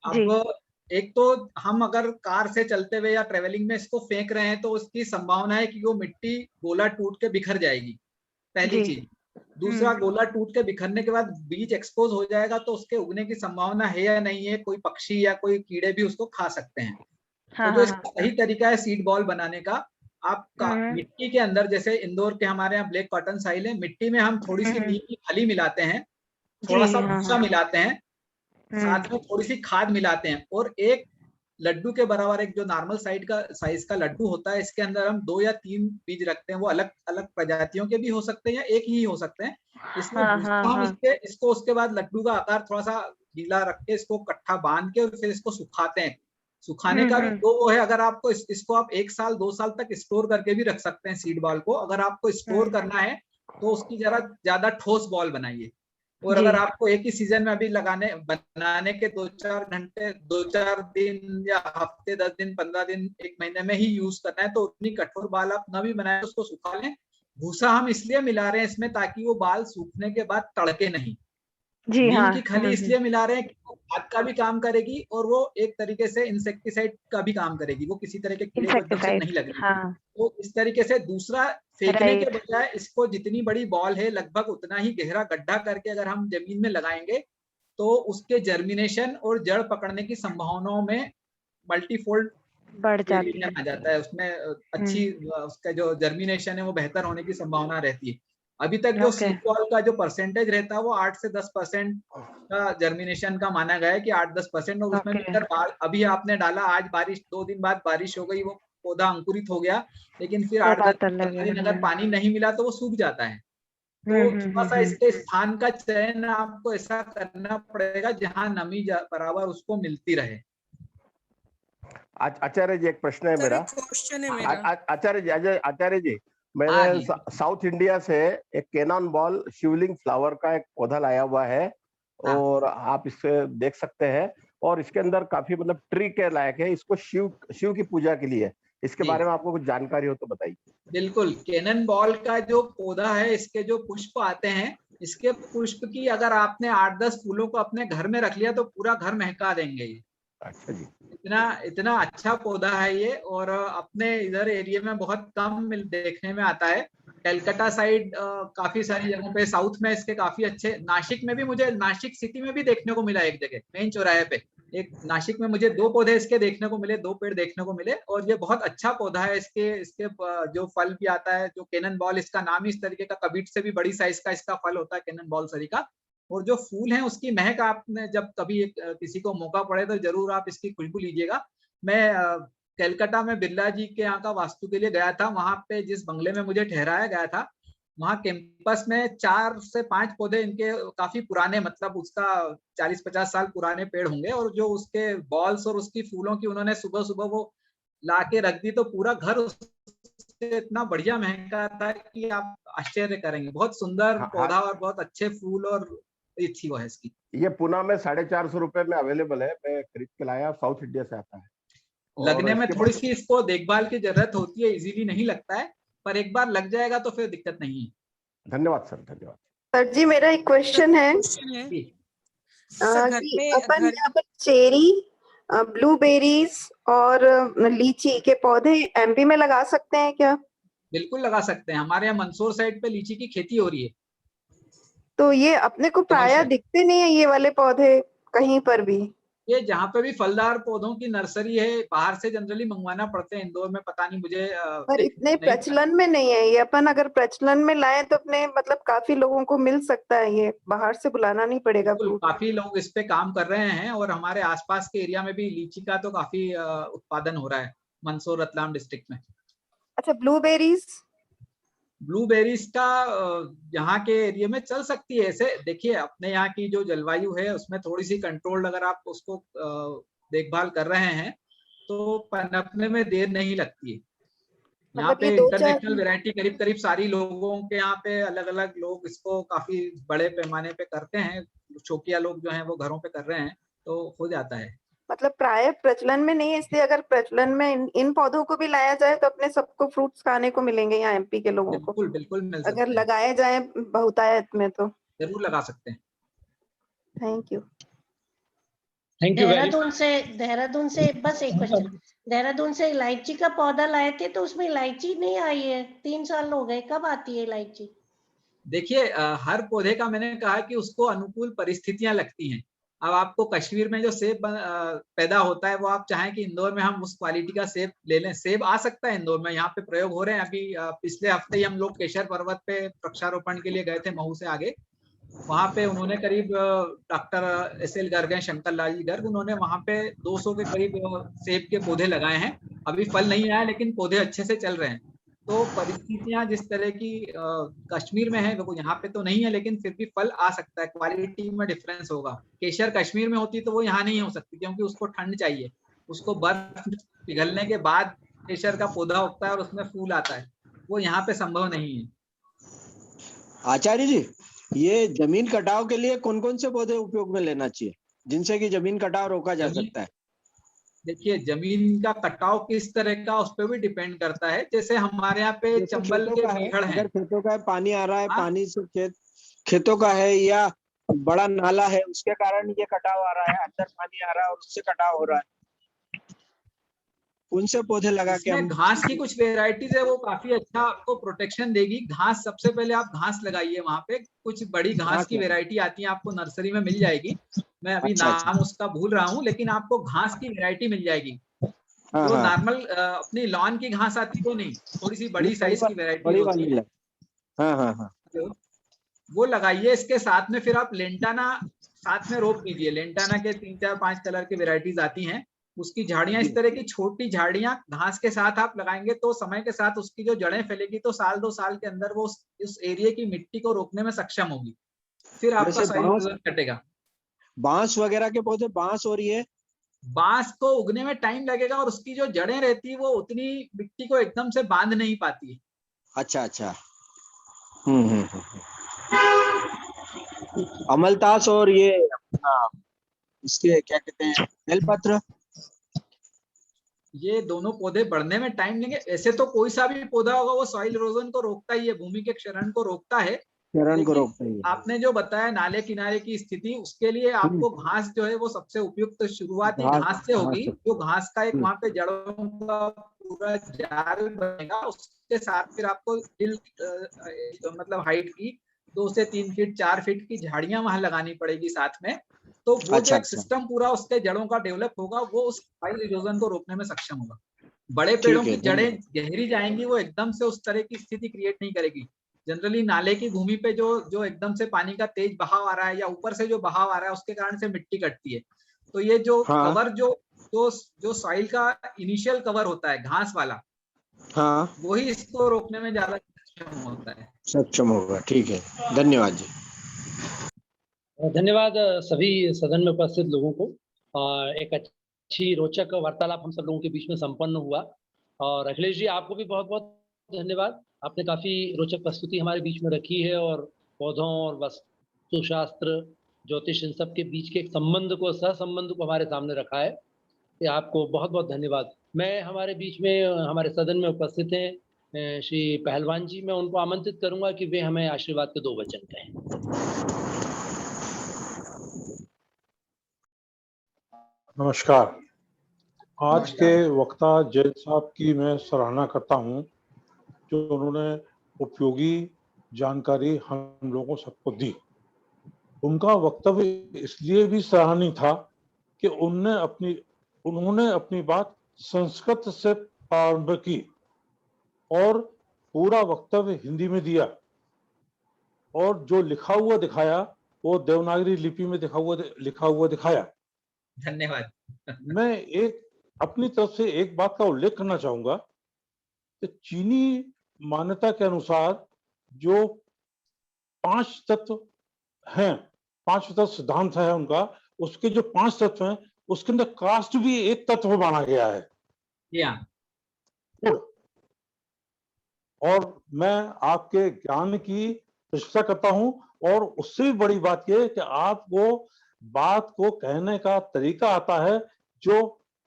अब एक तो हम अगर कार से चलते हुए या ट्रेवलिंग में इसको फेंक रहे हैं तो उसकी संभावना है कि वो मिट्टी गोला टूट के बिखर जाएगी, पहली चीज। दूसरा, गोला टूट के बिखरने के बाद बीज एक्सपोज हो जाएगा तो उसके उगने की संभावना है या नहीं है, कोई पक्षी या कोई कीड़े भी उसको खा सकते हैं। तो जो इसका सही तरीका है सीड बॉल बनाने का, आपका मिट्टी के अंदर, जैसे इंदौर के हमारे यहाँ ब्लैक कॉटन साइल है, मिट्टी में हम थोड़ी सी नीम की फली मिलाते हैं, थोड़ा सा भूसा मिलाते हैं, साथ में थोड़ी सी खाद मिलाते हैं, और एक लड्डू के बराबर, एक जो नॉर्मल साइज का लड्डू होता है, इसके अंदर हम 2 या 3 बीज रखते हैं। वो अलग अलग प्रजातियों के भी हो सकते हैं या एक ही हो सकते हैं। इसमें हम इसको उसके बाद लड्डू का आकार थोड़ा सा गीला रख के इसको कट्ठा बांध के और फिर इसको सुखाते हैं। सुखाने का भी वो है, अगर आपको इसको आप 1 साल 2 साल तक स्टोर करके भी रख सकते हैं सीड बॉल को। अगर आपको स्टोर करना है तो उसकी जरा ज्यादा ठोस बॉल बनाइए, और अगर आपको एक ही सीजन में अभी बनाने के 2-4 घंटे, 2-4 दिन या हफ्ते, 10 दिन, 15 दिन, 1 महीने में ही यूज करना है, तो उतनी कठोर बाल आप न भी बनाए, उसको सुखा लें। भूसा हम इसलिए मिला रहे हैं इसमें ताकि वो बाल सूखने के बाद तड़के नहीं। जी नीम हाँ। की खली इसलिए मिला रहे हैं कि वो खाद का भी काम करेगी और वो एक तरीके से इंसेक्टिसाइड का भी काम करेगी, वो किसी तरह के कीड़े पतंग से इंसेक्टिसाइड, नहीं लगेगी। हाँ तो इस तरीके से दूसरा फेंकने के राइट। बजाय इसको जितनी बड़ी बॉल है लगभग उतना ही गहरा गड्ढा करके अगर हम जमीन में लगाएंगे तो उसके जर्मिनेशन और जड़ पकड़ने की संभावनाओं में मल्टीफोल्ड बढ़ जाती है। वेरिएशन आ जाता है, उसमें अच्छी उसका जो जर्मिनेशन है वो बेहतर होने की संभावना रहती है। अभी तक जो ओके सीड बॉल का जो परसेंटेज रहता है वो 8 से 10% का जर्मिनेशन का माना गया है कि 8-10%, और उसमें भी ओके अगर अभी आपने डाला, आज बारिश 2 दिन बाद बारिश हो गई, वो पौधा अंकुरित हो गया, लेकिन फिर तो 8-10 बात अलग है। दिन अगर पानी नहीं मिला तो वो सूख जाता है। तो थोड़ा सा इसके स्थान का चयन आपको ऐसा करना पड़ेगा जहां नमी बराबर उसको मिलती रहे। आचार्य जी एक प्रश्न है मेरा। क्वेश्चन है मेरा। आचार्य जी हाँ मैंने जी। साउथ इंडिया से एक कैनन बॉल शिवलिंग फ्लावर का एक पौधा लाया हुआ है और आप इससे देख सकते हैं, और इसके अंदर काफी मतलब ट्री के लायक है, इसको शिव की पूजा के लिए। इसके जी। बारे में आपको कुछ जानकारी हो तो बताइए। बिल्कुल, कैनन बॉल का जो पौधा है, इसके जो पुष्प आते हैं, इसके पुष्प की अगर आपने 8-10 फूलों को अपने घर में रख लिया तो पूरा घर महका देंगे ये। अच्छा जी। इतना अच्छा पौधा है ये, और अपने इधर एरिया में बहुत कम देखने में आता है। कलकत्ता साइड काफी सारी जगहों पे, साउथ में इसके काफी अच्छे, नासिक में भी, मुझे नासिक सिटी में भी देखने को मिला एक जगह मेन चौराहे पे। एक नासिक में मुझे 2 पौधे इसके देखने को मिले, 2 पेड़ देखने को मिले, और ये बहुत अच्छा पौधा है। इसके जो फल भी आता है, जो कैनन बॉल, इसका नाम ही इस तरीके का, कबीट से भी बड़ी साइज का इसका फल होता है कैनन बॉल सरी का। और जो फूल है उसकी महक, आपने जब कभी किसी को मौका पड़े तो जरूर आप इसकी खुशबू लीजिएगा। मैं कलकत्ता में बिरला जी के यहाँ का वास्तु के लिए गया था, वहां पे जिस बंगले में मुझे ठहराया गया था, वहाँ कैंपस में 4 से 5 पौधे इनके काफी पुराने, मतलब उसका 40-50 साल पुराने पेड़ होंगे, और जो उसके बॉल्स और उसकी फूलों की उन्होंने सुबह सुबह वो ला के रख दी, तो पूरा घर उससे इतना बढ़िया महका था कि आप आश्चर्य करेंगे। बहुत सुंदर पौधा और बहुत अच्छे फूल और थी वो है इसकी। ये पुणे में 450 रुपए में अवेलेबल है, मैं खरीद के लाया, साउथ इंडिया से आता है। लगने में थोड़ी सी इसको देखभाल की जरूरत होती है, इजीली नहीं लगता है, पर एक बार लग जाएगा तो फिर दिक्कत नहीं है। धन्यवाद सर, धन्यवाद। सर जी मेरा एक क्वेश्चन है कि अपन यहाँ पर चेरी, ब्लूबेरीज और लीची के पौधे एमपी में लगा सकते हैं क्या? बिल्कुल लगा सकते हैं, हमारे यहाँ मंदसौर साइड पे लीची की खेती हो रही है। तो ये अपने को प्रायः दिखते नहीं है ये वाले पौधे कहीं पर भी। ये जहाँ पे भी फलदार पौधों की नर्सरी है, बाहर से जनरली मंगवाना पड़ते हैं, इंदौर में पता नहीं मुझे, पर इतने प्रचलन में नहीं है ये। अपन अगर प्रचलन में लाए तो अपने मतलब काफी लोगों को मिल सकता है, ये बाहर से बुलाना नहीं पड़ेगा। काफी लोग इस पे काम कर रहे हैं, और हमारे आसपास के एरिया में भी लीची का तो काफी उत्पादन हो रहा है, मंदसौर रतलाम डिस्ट्रिक्ट में। अच्छा, ब्लूबेरीज का यहाँ के एरिया में चल सकती है ऐसे। देखिए अपने यहाँ की जो जलवायु है उसमें थोड़ी सी कंट्रोल, अगर आप उसको देखभाल कर रहे हैं तो पनपने में देर नहीं लगती है। यहाँ पे इंटरनेशनल वैरायटी करीब करीब सारी लोगों के यहाँ पे अलग अलग लोग इसको काफी बड़े पैमाने पे करते हैं, शौकिया लोग जो हैं वो घरों पे कर रहे हैं, तो हो जाता है। मतलब प्राय प्रचलन में नहीं है, इसलिए अगर प्रचलन में इन पौधों को भी लाया जाए तो अपने सबको फ्रूट्स खाने को मिलेंगे यहाँ एमपी के लोगों को। बिल्कुल मिल सकते अगर लगाए जाए बहुतायत में तो जरूर लगा सकते हैं। Thank you. देहरादून से बस एक क्वेश्चन। देहरादून से इलायची का पौधा लाए थे तो उसमें इलायची नहीं आई है, 3 साल हो गए, कब आती है इलायची? देखिए हर पौधे का मैंने कहा कि उसको अनुकूल परिस्थितियां लगती हैं। अब आपको कश्मीर में जो सेब पैदा होता है वो आप चाहें कि इंदौर में हम उस क्वालिटी का सेब ले लें, सेब आ सकता है इंदौर में। यहाँ पे प्रयोग हो रहे हैं। अभी पिछले हफ्ते ही हम लोग केशर पर्वत पे वृक्षारोपण के लिए गए थे, महू से आगे। वहाँ पे उन्होंने करीब डॉक्टर SL गर्ग हैं, शंकर लाल जी गर्ग, उन्होंने वहाँ पे 200 के करीब सेब के पौधे लगाए हैं। अभी फल नहीं आया लेकिन पौधे अच्छे से चल रहे हैं। तो परिस्थितियां जिस तरह की कश्मीर में है वो यहाँ पे तो नहीं है, लेकिन फिर भी फल आ सकता है, क्वालिटी में डिफरेंस होगा। केशर कश्मीर में होती तो वो यहाँ नहीं हो सकती, क्योंकि उसको ठंड चाहिए, उसको बर्फ पिघलने के बाद केशर का पौधा उगता है और उसमें फूल आता है, वो यहाँ पे संभव नहीं है। आचार्य जी, ये जमीन कटाव के लिए कौन कौन से पौधे उपयोग में लेना चाहिए जिनसे कि जमीन कटाव रोका जा सकता है? देखिए जमीन का कटाव किस तरह का, उस पर भी डिपेंड करता है। जैसे हमारे यहाँ पे चंबल के पेड़ हैं, अगर खेतों का पानी आ रहा है, पानी से खेतों का है, या बड़ा नाला है उसके कारण ये कटाव आ रहा है, अंदर पानी आ रहा है और उससे कटाव हो रहा है। उनसे पौधे लगा के हम घास की कुछ वेराइटीज है वो काफी अच्छा आपको प्रोटेक्शन देगी। घास सबसे पहले आप घास लगाइए, वहां पे कुछ बड़ी घास की वेराइटी आती है, आपको नर्सरी में मिल जाएगी। मैं अभी नाम उसका भूल रहा हूँ, लेकिन आपको घास की वेराइटी मिल जाएगी। जो नॉर्मल अपनी लॉन की घास आती है नहीं, थोड़ी सी बड़ी साइज की वेराइटी होती है। हाँ। वो लगाइए। इसके साथ में फिर आप लेंटाना साथ में रोप दीजिए। लेंटाना के 3, 4, 5 कलर की वेराइटीज आती हैं। उसकी झाड़ियां इस तरह की छोटी झाड़ियां घास के साथ आप लगाएंगे तो समय के साथ उसकी जो जड़ें फैलेगी तो 1-2 साल के अंदर वो उस एरिया की मिट्टी को रोकने में सक्षम होगी। फिर आपका सॉइल कटेगा। बांस वगैरह के पौधे, बांस और ये बांस को उगने में टाइम लगेगा और उसकी जो जड़ें रहती है वो उतनी मिट्टी को एकदम से बांध नहीं पाती है। अच्छा। अमलतास और ये इसके क्या कहते हैं, बेलपत्र, ये दोनों पौधे बढ़ने में टाइम लेंगे। ऐसे तो कोई सा भी पौधा होगा वो सॉइल इरोजन को रोकता ही है, भूमि के क्षरण को रोकता है। आपने जो बताया नाले किनारे की स्थिति, उसके लिए आपको घास जो है वो सबसे उपयुक्त शुरुआती घास से होगी। जो घास का एक वहां पे जड़ों का पूरा जाल बनेगा, उसके साथ फिर आपको मतलब हाइट की 2 से 3 फीट 4 फीट की झाड़ियां वहां लगानी पड़ेगी साथ में। तो वो जो एक सिस्टम पूरा उसके जड़ों का डेवलप होगा वो उस सॉइल इरोजन को रोकने में सक्षम होगा। बड़े पेड़ों की जड़ें गहरी जाएंगी, वो एकदम से उस तरह की स्थिति क्रिएट नहीं करेगी। जनरली नाले की भूमि पे जो एकदम से पानी का तेज बहाव आ रहा है या ऊपर से जो बहाव आ रहा है उसके कारण से मिट्टी कटती है। तो ये जो कवर जो सॉइल का इनिशियल कवर होता है घास वाला, वही इसको रोकने में ज्यादा सक्षम होगा। ठीक है, धन्यवाद जी। धन्यवाद सभी सदन में उपस्थित लोगों को। एक अच्छी रोचक वार्तालाप हम सब लोगों के बीच में संपन्न हुआ। और अखिलेश जी, आपको भी बहुत बहुत धन्यवाद। आपने काफी रोचक प्रस्तुति हमारे बीच में रखी है और पौधों और वास्तुशास्त्र, ज्योतिष, इन सब के बीच के एक संबंध को, सहसंबंध को हमारे सामने रखा है। ये आपको बहुत बहुत धन्यवाद। मैं हमारे बीच में, हमारे सदन में उपस्थित हैं श्री पहलवान जी, मैं उनको आमंत्रित करूंगा कि वे हमें आशीर्वाद के 2 वचन कहें। नमस्कार। आज के वक्ता जैन साहब की मैं सराहना करता हूं, जो उन्होंने उपयोगी जानकारी हम लोगों सबको दी। उनका वक्तव्य इसलिए भी सराहनीय था कि उन्होंने अपनी बात संस्कृत से प्रारंभ की और पूरा वक्तव्य हिंदी में दिया और जो लिखा हुआ दिखाया वो देवनागरी लिपि में लिखा हुआ दिखाया। धन्यवाद। मैं अपनी तरफ से एक बात का उल्लेख करना चाहूंगा कि चीनी मान्यता के अनुसार जो 5 तत्व हैं, 5 तत्व सिद्धांत है उनका, उसके जो 5 तत्व हैं उसके अंदर कास्ट भी एक तत्व माना गया है। और मैं आपके ज्ञान की प्रशंसा करता हूं और उससे भी बड़ी बात यह है कि आपको बात को कहने का तरीका आता है जो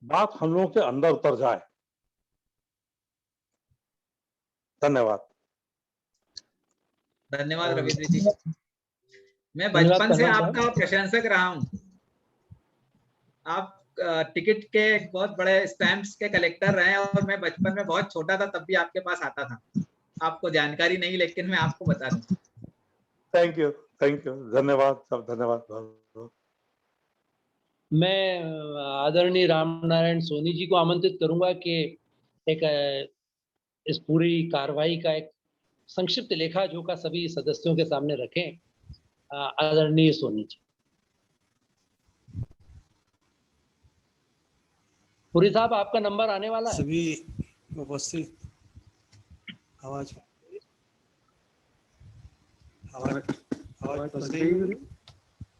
बात हम लोगों के अंदर उतर जाए। धन्यवाद रविंद्र जी। मैं बचपन से आपका प्रशंसक रहा हूं। आप टिकट के बहुत बड़े स्टैम्प्स के कलेक्टर रहे और मैं बचपन में बहुत छोटा था तब भी आपके पास आता था। आपको जानकारी नहीं, लेकिन मैं आपको बता दूं। थैंक यू, धन्यवाद सब, धन्यवाद। मैं आदरणीय राम नारायण सोनी जी को आमंत्रित करूंगा कि एक इस पूरी कार्रवाई का एक संक्षिप्त लेखा जोखा सभी सदस्यों के सामने रखें। आदरणीय सोनी जी। पुरी साहब, आपका नंबर आने वाला है। सभी उपस्थित आवाज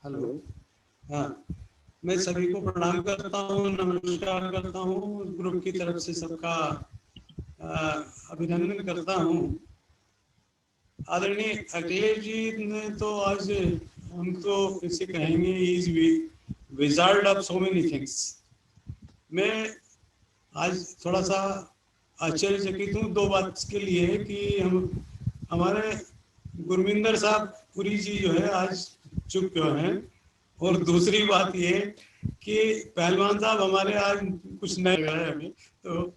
हेलो, हाँ, मैं सभी को प्रणाम करता हूँ, नमस्कार करता हूँ, ग्रुप की तरफ से सबका अभिनंदन करता हूँ। आदरणीय अखिलेश जी ने तो आज हम तो किसी कहेंगे is wizard of so many things. मैं आज थोड़ा सा आश्चर्यचकित हूँ 2 बात के लिए कि हमारे गुरविंदर साहब पुरी जी जो है आज चुप क्यों हैं। और दूसरी बात ये कि पहलवान साहब हमारे आज कुछ नहीं लग रहा है हमें, तो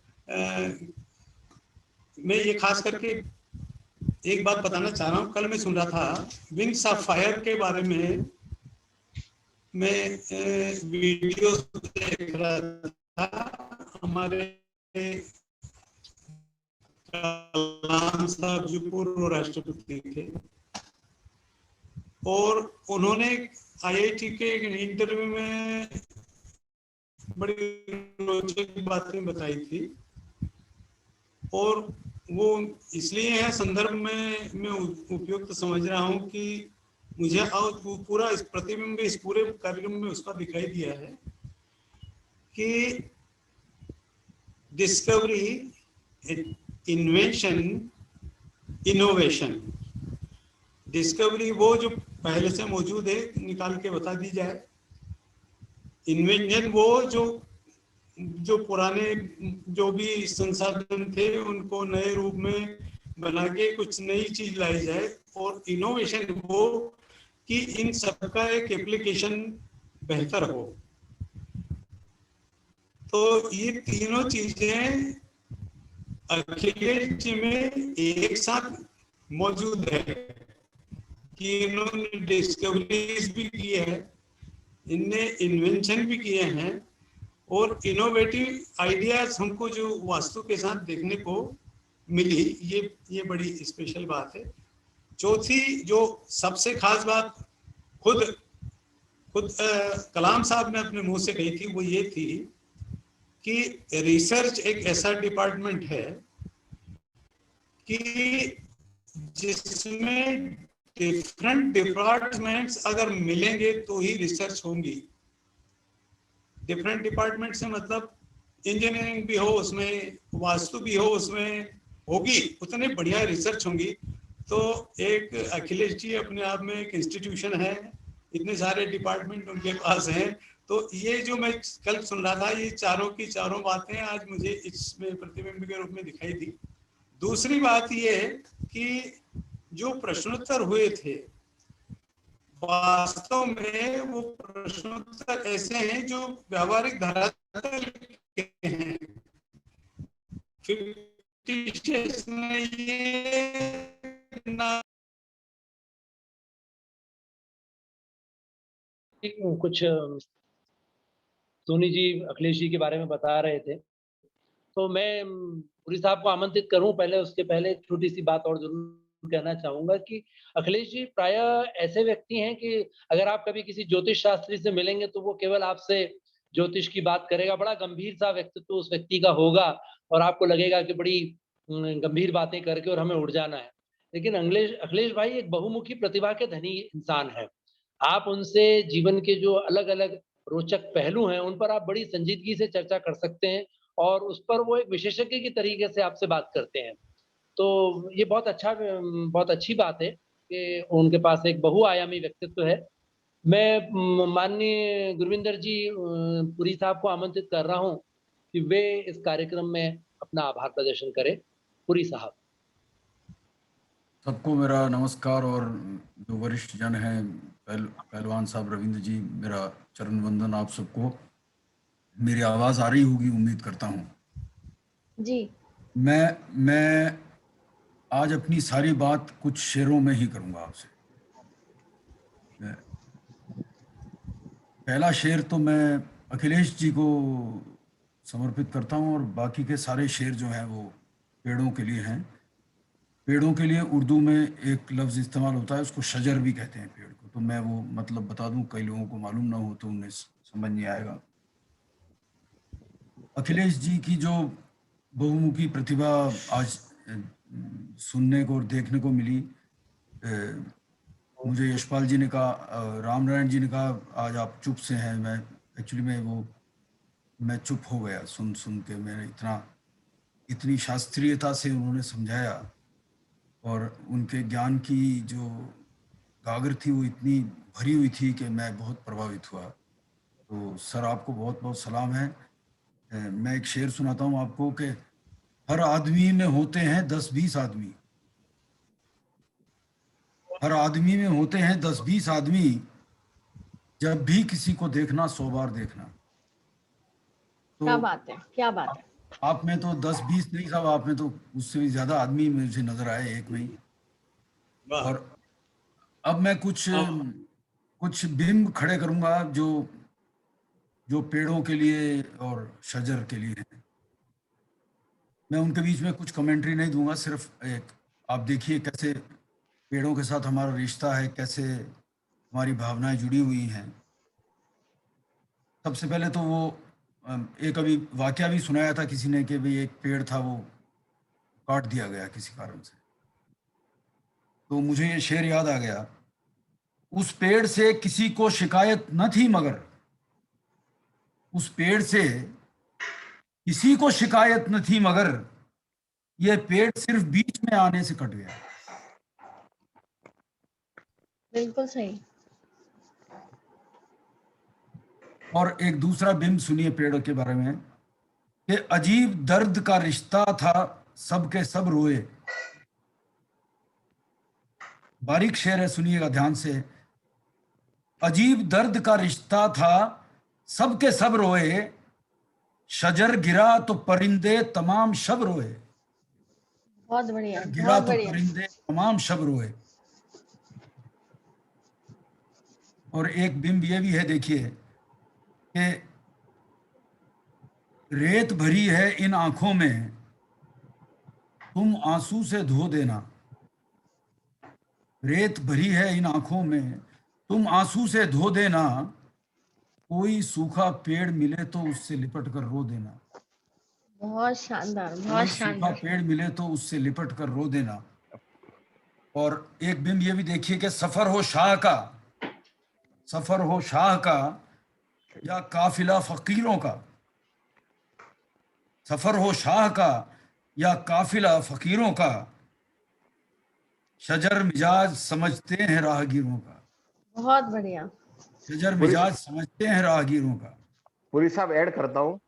मैं ये खास करके एक बात बताना चाह रहा हूँ। कल मैं सुन रहा था विंग्स ऑफ फायर के बारे में, मैं वीडियो देख रहा था। हमारे कलाम साहब जो पूर्व राष्ट्रपति थे, और उन्होंने IIT के एक इंटरव्यू में बड़ी रोचक बातें बताई थी, और वो इसलिए है संदर्भ में मैं उपयुक्त समझ रहा हूँ कि मुझे वो पूरा इस प्रतिबिंब इस पूरे कार्यक्रम में उसका दिखाई दिया है कि डिस्कवरी, इन्वेंशन, इनोवेशन। डिस्कवरी वो जो पहले से मौजूद है निकाल के बता दी जाए, इन्वेंशन वो जो पुराने जो भी संसाधन थे उनको नए रूप में बना के कुछ नई चीज लाई जाए, और इनोवेशन वो कि इन सबका एक एप्लीकेशन बेहतर हो। तो ये तीनों चीजें अखिलेश जी में एक साथ मौजूद है कि इन्होंने डिस्कवरीज भी की है, इनने इन्वेंशन भी किए हैं, और इनोवेटिव आइडियाज हमको जो वास्तु के साथ देखने को मिली, ये बड़ी स्पेशल बात है। चौथी जो सबसे खास बात खुद कलाम साहब ने अपने मुंह से कही थी, वो ये थी कि रिसर्च एक ऐसा डिपार्टमेंट है कि जिसमें डिफरेंट डिपार्टमेंट्स अगर मिलेंगे तो ही रिसर्च होंगी। डिफरेंट डिपार्टमेंट से मतलब इंजीनियरिंग भी हो उसमें, वास्तु भी हो उसमें, होगी उतने बढ़िया रिसर्च होंगी। तो एक अखिलेश जी अपने आप में एक इंस्टीट्यूशन है, इतने सारे डिपार्टमेंट उनके पास हैं। तो ये जो मैं कल सुन रहा था, ये चारों की चारों बातें आज मुझे इसमें प्रतिबिंब के रूप में दिखाई दी। दूसरी बात ये कि जो प्रश्नोत्तर हुए थे, वास्तव में वो प्रश्नोत्तर ऐसे हैं जो व्यावहारिक धरातल के हैं। fictitious में ये ना कुछ सोनी जी अखिलेश जी के बारे में बता रहे थे, तो मैं पुरी साहब को आमंत्रित करूं। पहले उसके पहले एक छोटी सी बात और जरूर कहना चाहूंगा कि अखिलेश जी प्रायः ऐसे व्यक्ति हैं कि अगर आप कभी किसी ज्योतिष शास्त्री से मिलेंगे तो वो केवल आपसे ज्योतिष की बात करेगा। बड़ा गंभीर सा व्यक्तित्व उस व्यक्ति का होगा और आपको लगेगा कि बड़ी गंभीर बातें करके और हमें उड़ जाना है। लेकिन अखिलेश भाई एक बहुमुखी प्रतिभा के धनी इंसान है। आप उनसे जीवन के जो अलग अलग रोचक पहलू हैं उन पर आप बड़ी संजीदगी से चर्चा कर सकते हैं, और उस पर वो एक विशेषज्ञ की तरीके से आपसे बात करते हैं। तो ये बहुत अच्छी बात है कि उनके पास एक बहुआयामी व्यक्तित्व है। मैं माननीय गुरविंदर जी पुरी साहब को आमंत्रित कर रहा हूँ कि वे इस कार्यक्रम में अपना आभार प्रदर्शन करें। पुरी साहब। सबको मेरा नमस्कार, और जो वरिष्ठ जन हैं पहलवान साहब रविंद्र जी, मेरा चरण वंदन आप सबको। मेरी आवाज आ रही होगी उम्मीद करता हूँ जी। मैं आज अपनी सारी बात कुछ शेरों में ही करूंगा आपसे। पहला शेर तो मैं अखिलेश जी को समर्पित करता हूं, और बाकी के सारे शेर जो हैं वो पेड़ों के लिए हैं। पेड़ों के लिए उर्दू में एक लफ्ज़ इस्तेमाल होता है, उसको शजर भी कहते हैं पेड़ को। तो मैं वो मतलब बता दूं, कई लोगों को मालूम ना हो तो उन्हें समझ नहीं आएगा। अखिलेश जी की जो बहुमुखी प्रतिभा आज सुनने को और देखने को मिली, मुझे यशपाल जी ने कहा, राम नारायण जी ने कहा आज आप चुप से हैं। मैं चुप हो गया सुन के। मैंने इतनी शास्त्रीयता से उन्होंने समझाया, और उनके ज्ञान की जो गागर थी वो इतनी भरी हुई थी कि मैं बहुत प्रभावित हुआ। तो सर आपको बहुत बहुत सलाम है। मैं एक शेर सुनाता हूँ आपको कि हर आदमी में होते हैं 10-20 आदमी, हर आदमी में होते हैं 10-20 आदमी, जब भी किसी को देखना 100 बार देखना। क्या तो बात है, क्या बात है। आप में तो 10-20 नहीं साहब, आप में तो उससे भी ज्यादा आदमी मुझे नजर आए एक में ही। और अब मैं कुछ बिंब खड़े करूंगा जो पेड़ों के लिए और शजर के लिए हैं। मैं उनके बीच में कुछ कमेंट्री नहीं दूंगा, सिर्फ एक आप देखिए कैसे पेड़ों के साथ हमारा रिश्ता है, कैसे हमारी भावनाएं जुड़ी हुई हैं। सबसे पहले तो वो एक अभी वाकया भी सुनाया था किसी ने कि भाई एक पेड़ था वो काट दिया गया किसी कारण से, तो मुझे ये शेर याद आ गया, उस पेड़ से किसी को शिकायत न थी मगर, उस पेड़ से किसी को शिकायत न थी मगर, ये पेड़ सिर्फ बीच में आने से कट गया। बिल्कुल सही। और एक दूसरा बिंब सुनिए पेड़ के बारे में कि अजीब दर्द का रिश्ता था, सबके सब रोए। बारीक शेर है, सुनिएगा ध्यान से। अजीब दर्द का रिश्ता था, सबके सब रोए, शजर गिरा तो परिंदे तमाम शब रोए। बहुत बढ़िया, गिरा बहुत तो बढ़िया। परिंदे तमाम शब रोए। और एक बिंब ये भी है, देखिए कि रेत भरी है इन आंखों में, तुम आंसू से धो देना। रेत भरी है इन आंखों में, तुम आंसू से धो देना। कोई सूखा पेड़ मिले तो उससे लिपट कर रो देना। बहुत शानदार, बहुत कोई सूखा शानदार। पेड़ मिले तो उससे लिपट कर रो देना। और एक बिंब ये भी देखिए कि सफर हो शाह का, सफर हो शाह का या काफिला फकीरों का, सफर हो शाह का या काफिला फकीरों का, शजर मिजाज समझते हैं राहगीरों का। बहुत बढ़िया। शजर मिजाज समझते हैं राहगीरों का। पुरी साहब ऐड करता हूँ,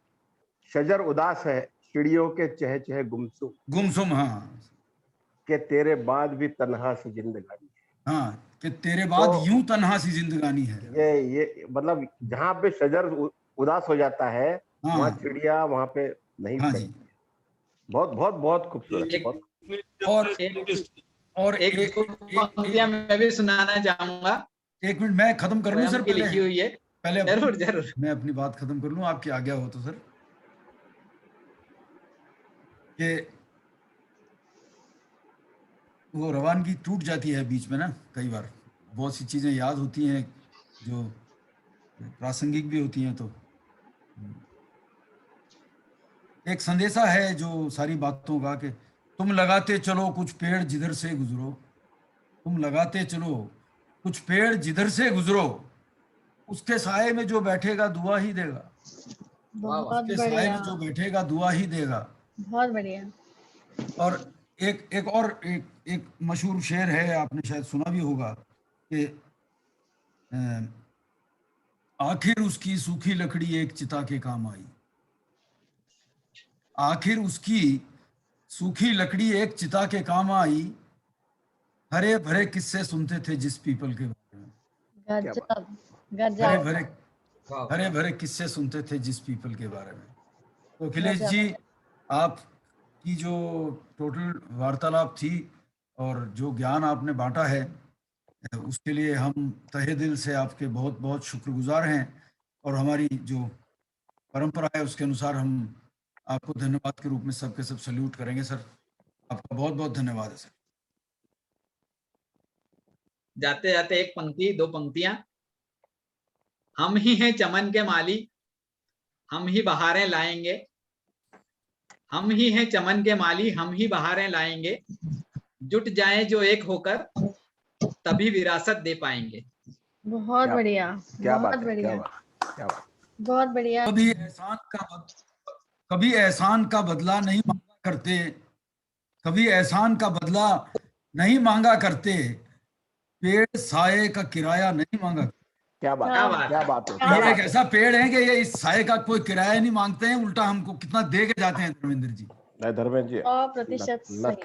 शजर उदास है चिड़ियों के चह चह गुमसुम, गुमसुम, हाँ, के तेरे बाद भी तन्हा सी जिंदगानी। हाँ, कि तेरे बाद तो यूं तन्हा सी जिंदगानी है। ये मतलब जहाँ पे शजर उदास हो जाता है, हाँ, वहाँ चिड़िया वहाँ पे नहीं हाँ बैठती। बहुत बहुत बहुत खूबसूरत। और एक पंक्तियां मैं भी सुनाना चाहूंगा। एक मिनट मैं खत्म कर लूं सर, की लिखी हुई है। पहले जरूर जरूर मैं अपनी बात खत्म कर लूं, आपकी आज्ञा हो तो सर। कि वो रवानगी टूट जाती है बीच में ना, कई बार बहुत सी चीजें याद होती हैं जो प्रासंगिक भी होती हैं। तो एक संदेशा है जो सारी बातों का कि तुम लगाते चलो कुछ पेड़ जिधर से गुजरो, तुम लगाते चलो कुछ पेड़ जिधर से गुजरो, उसके साए में जो बैठेगा दुआ ही देगा। बहुत उसके साए बढ़िया, में जो बैठेगा दुआ ही देगा। बहुत बढ़िया। और एक मशहूर शेर है, आपने शायद सुना भी होगा कि आखिर उसकी सूखी लकड़ी एक चिता के काम आई। आखिर उसकी सूखी लकड़ी एक चिता के काम आई, हरे भरे किस्से सुनते थे जिस पीपल के बारे में। गजब, हरे गजब। भरे हरे भरे किस्से सुनते थे जिस पीपल के बारे में। तो अखिलेश जी, आपकी जो टोटल वार्तालाप थी और जो ज्ञान आपने बांटा है, उसके लिए हम तहे दिल से आपके बहुत बहुत शुक्रगुजार हैं। और हमारी जो परंपरा है उसके अनुसार हम आपको धन्यवाद के रूप में सबके सब सल्यूट करेंगे। सर, आपका बहुत बहुत धन्यवाद है सर। जाते जाते एक पंक्ति, दो पंक्तियां। हम ही हैं चमन के माली, हम ही बहारें लाएंगे। हम ही हैं चमन के माली, हम ही बहारें लाएंगे। जुट जाएं जो एक होकर, तभी विरासत दे पाएंगे। बहुत बढ़िया, क्या बहुत बात है, बढ़िया, क्या बात। बहुत बढ़िया। कभी एहसान का बदला नहीं मांगा करते, कभी एहसान का बदला नहीं मांगा करते, पेड़ साये का किराया नहीं मांगा। क्या बात, क्या बात है। ये एक ऐसा पेड़ है कि ये इस साये का कोई किराया नहीं मांगते हैं, उल्टा हमको कितना दे के जाते हैं धर्मेंद्र जी। धर्मेंद्र जी 100% सही।